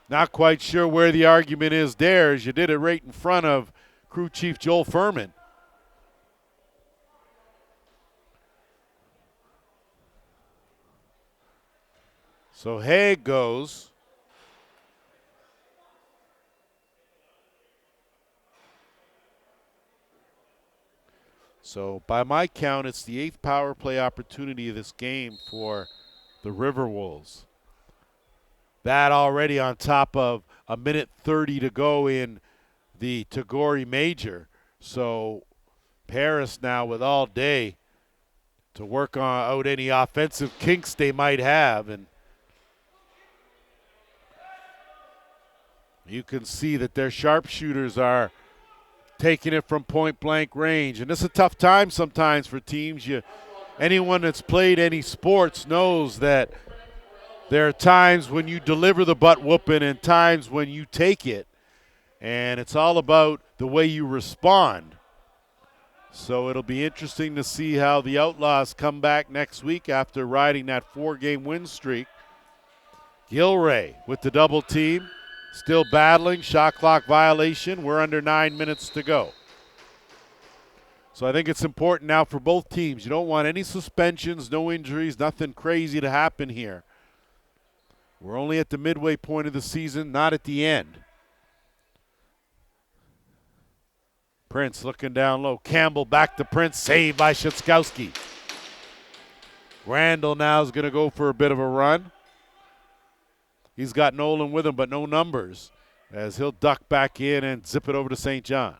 Not quite sure where the argument is there, as you did it right in front of crew chief Joel Furman. So Haig goes. So by my count, it's the 8th power play opportunity of this game for the Riverwolves. That already on top of a minute 30 to go in the Tagore Major. So Paris now with all day to work on out any offensive kinks they might have. And you can see that their sharpshooters are taking it from point-blank range. And this is a tough time sometimes for teams. Anyone that's played any sports knows that there are times when you deliver the butt whooping and times when you take it. And it's all about the way you respond. So it'll be interesting to see how the Outlaws come back next week after riding that 4-game win streak. Gilray with the double team, still battling, shot clock violation. We're under 9 minutes to go. So I think it's important now for both teams. You don't want any suspensions, no injuries, nothing crazy to happen here. We're only at the midway point of the season, not at the end. Prince looking down low. Campbell back to Prince. Saved by Szyckowski. Randall now is going to go for a bit of a run. He's got Nolan with him, but no numbers, as he'll duck back in and zip it over to St. John.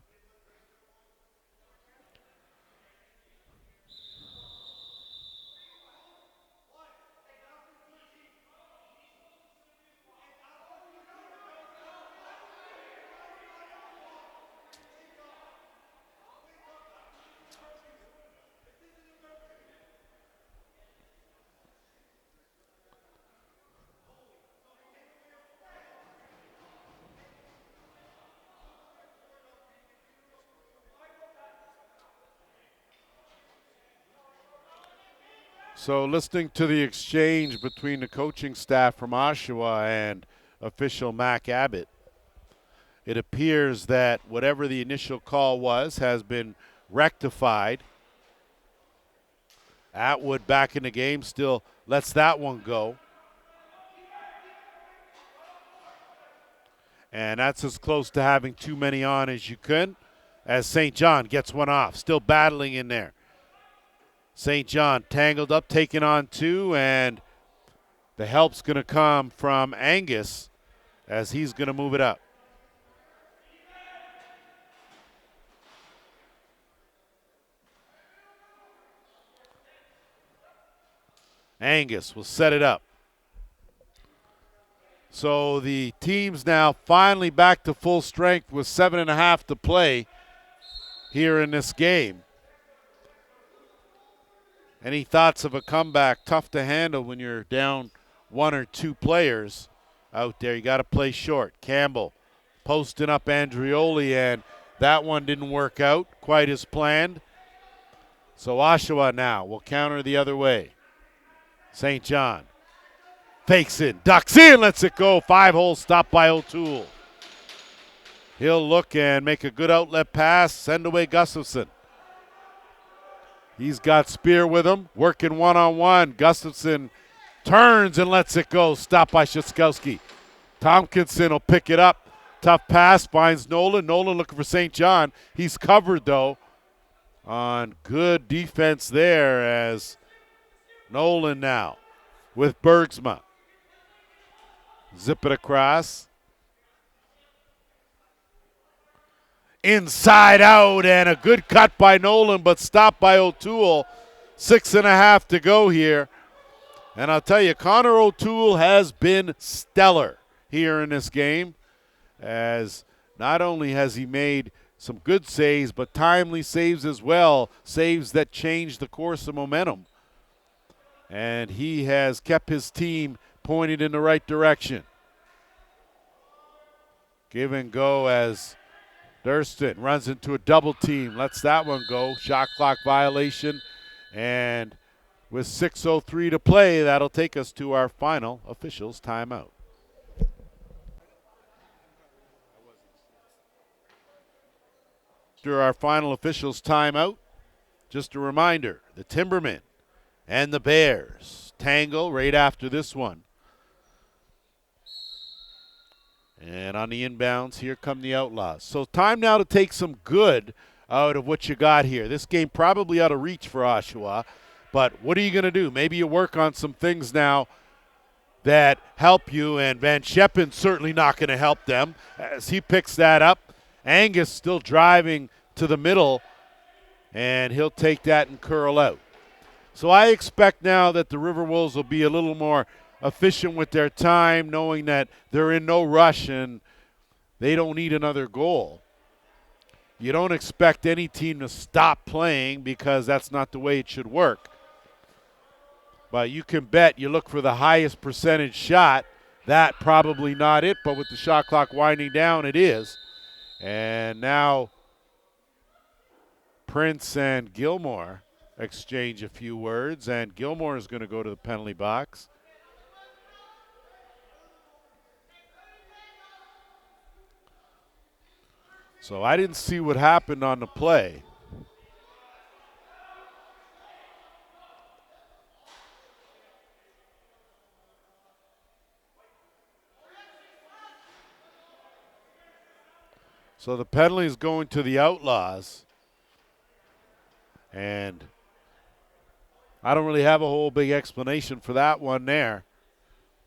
So listening to the exchange between the coaching staff from Oshawa and official Mac Abbott, it appears that whatever the initial call was has been rectified. Atwood back in the game, still lets that one go. And that's as close to having too many on as you could, as St. John gets one off, still battling in there. St. John tangled up, taking on two, and the help's going to come from Angus as he's going to move it up. Angus will set it up. So the team's now finally back to full strength with 7.5 to play here in this game. Any thoughts of a comeback? Tough to handle when you're down one or two players out there. You got to play short. Campbell posting up Andrioli, and that one didn't work out quite as planned. So Oshawa now will counter the other way. St. John fakes it, ducks in, lets it go. 5-hole stop by O'Toole. He'll look and make a good outlet pass, send away Gustafson. He's got Spear with him, working one-on-one. Gustafson turns and lets it go. Stopped by Szyckowski. Tompkinson will pick it up. Tough pass, finds Nolan. Nolan looking for St. John. He's covered, though, on good defense there as Nolan now with Bergsma. Zip it across. Inside out, and a good cut by Nolan, but stopped by O'Toole. 6.5 to go here. And I'll tell you, Connor O'Toole has been stellar here in this game, as not only has he made some good saves, but timely saves as well, saves that changed the course of momentum. And he has kept his team pointed in the right direction. Give and go as Durston runs into a double team, lets that one go. Shot clock violation, and with 6:03 to play, that'll take us to our final officials timeout. After our final officials timeout, just a reminder, the Timbermen and the Bears tangle right after this one. And on the inbounds, here come the Outlaws. So time now to take some good out of what you got here. This game probably out of reach for Oshawa, but what are you going to do? Maybe you work on some things now that help you, and Van Scheppen's certainly not going to help them as he picks that up. Angus still driving to the middle, and he'll take that and curl out. So I expect now that the Riverwolves will be a little more efficient with their time, knowing that they're in no rush and they don't need another goal. You don't expect any team to stop playing because that's not the way it should work. But you can bet you look for the highest percentage shot. That probably not it, but with the shot clock winding down, it is. And now Prince and Gilmore exchange a few words, and Gilmore is going to go to the penalty box. So I didn't see what happened on the play. So the penalty is going to the Outlaws. And I don't really have a whole big explanation for that one there,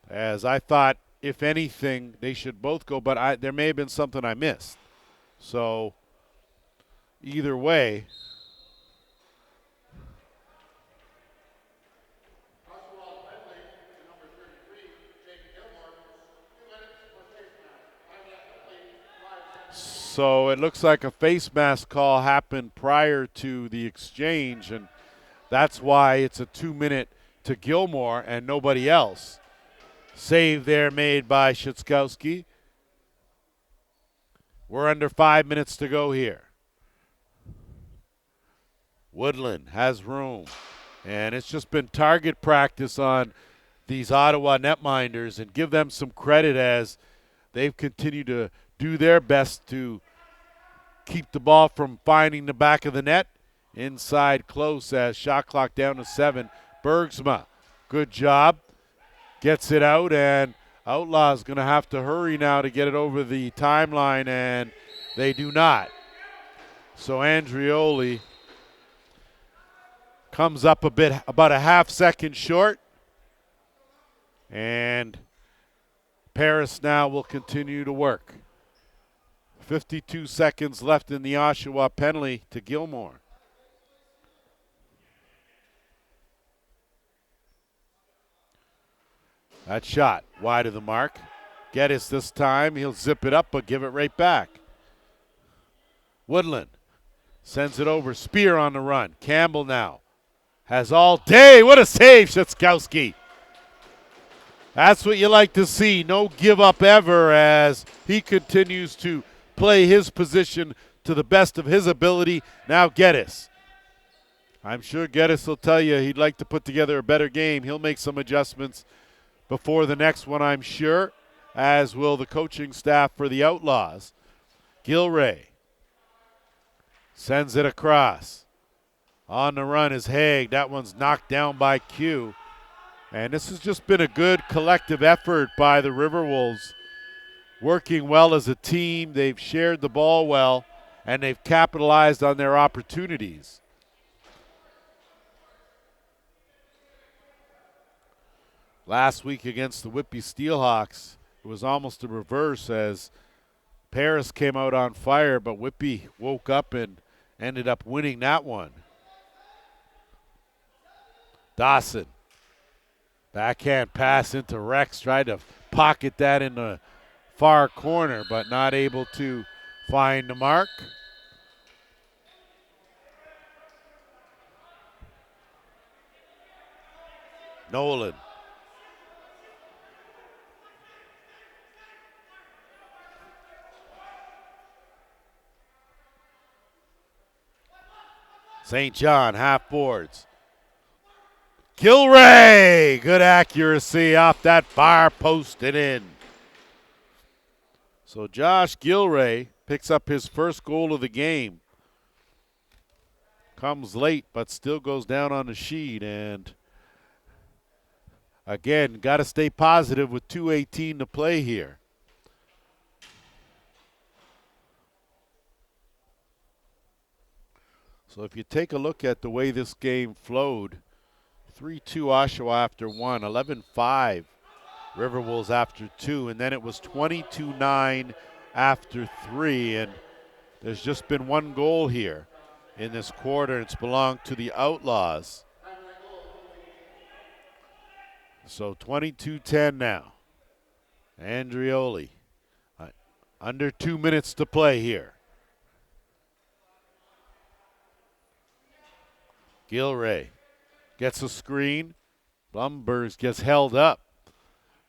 as I thought, if anything, they should both go, but there may have been something I missed. So either way, so it looks like a face mask call happened prior to the exchange, and that's why it's a 2-minute to Gilmore and nobody else. Save there made by Szyckowski. We're under 5 minutes to go here. Woodland has room, and it's just been target practice on these Ottawa netminders, and give them some credit as they've continued to do their best to keep the ball from finding the back of the net. Inside close as shot clock down to 7. Bergsma, good job. Gets it out, and Outlaws going to have to hurry now to get it over the timeline, and they do not. So Andrioli comes up about a half second short, and Paris now will continue to work. 52 seconds left in the Oshawa penalty to Gilmore. That shot wide of the mark. Geddes this time. He'll zip it up, but give it right back. Woodland sends it over. Spear on the run. Campbell now has all day. What a save, Szyckowski. That's what you like to see. No give up ever as he continues to play his position to the best of his ability. Now Geddes. I'm sure Geddes will tell you he'd like to put together a better game. He'll make some adjustments before the next one, I'm sure, as will the coaching staff for the Outlaws. Gilray sends it across. On the run is Haig. That one's knocked down by Q. And this has just been a good collective effort by the Riverwolves, working well as a team. They've shared the ball well, and they've capitalized on their opportunities. Last week against the Whitby Steelhawks, it was almost a reverse as Paris came out on fire, but Whitby woke up and ended up winning that one. Dawson. Backhand pass into Rex, tried to pocket that in the far corner, but not able to find the mark. Nolan. St. John, half boards. Gilray, good accuracy off that far post and in. So Josh Gilray picks up his first goal of the game. Comes late, but still goes down on the sheet. And again, got to stay positive with 2:18 to play here. So if you take a look at the way this game flowed, 3-2 Oshawa after 1, 11-5 Riverwolves after 2, and then it was 22-9 after 3, and there's just been one goal here in this quarter, and it's belonged to the Outlaws. So 22-10 now. Andrioli, under 2 minutes to play here. Gilray gets a screen. Blumbergs gets held up.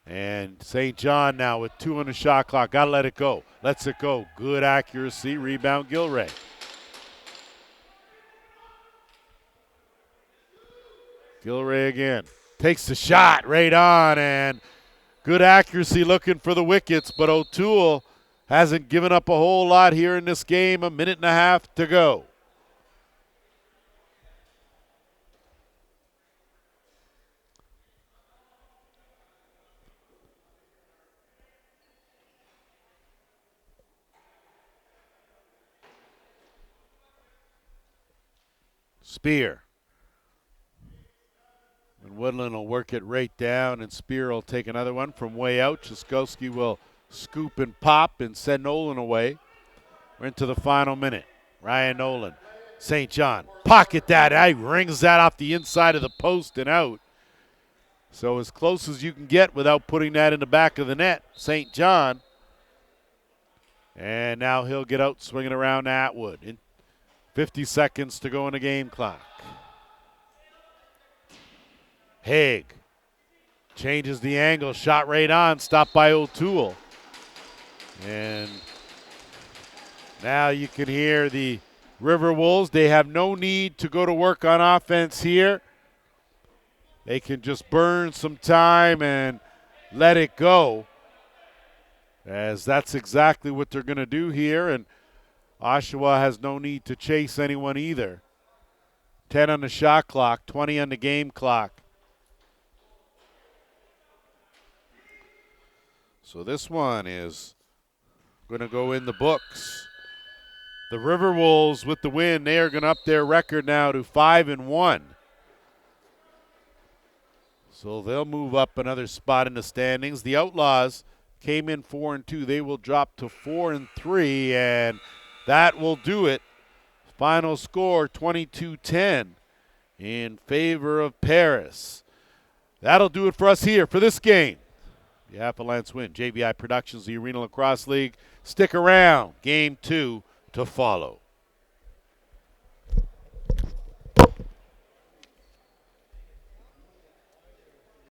And St. John now with 2 on the shot clock. Got to let it go. Lets it go. Good accuracy. Rebound, Gilray. Gilray again. Takes the shot right on, and good accuracy looking for the wickets, but O'Toole hasn't given up a whole lot here in this game. 1.5 minutes to go. Spear. And Woodland will work it right down, and Spear will take another one from way out. Trzaskowski will scoop and pop and send Nolan away. We're into the final minute. Ryan Nolan, St. John, pocket that. He rings that off the inside of the post and out. So as close as you can get without putting that in the back of the net, St. John. And now he'll get out swinging around Atwood. 50 seconds to go in the game clock. Haig changes the angle, shot right on, stopped by O'Toole. And now you can hear the Riverwolves. They have no need to go to work on offense here. They can just burn some time and let it go, as that's exactly what they're going to do here. And Oshawa has no need to chase anyone either. 10 on the shot clock, 20 on the game clock. So this one is going to go in the books. The Riverwolves with the win, they are going to up their record now to 5-1. So they'll move up another spot in the standings. The Outlaws came in 4-2. They will drop to 4-3, and that will do it. Final score 22-10 in favor of Paris. That'll do it for us here for this game. The Avalanche win. JVI Productions, the Arena Lacrosse League. Stick around. Game 2 to follow.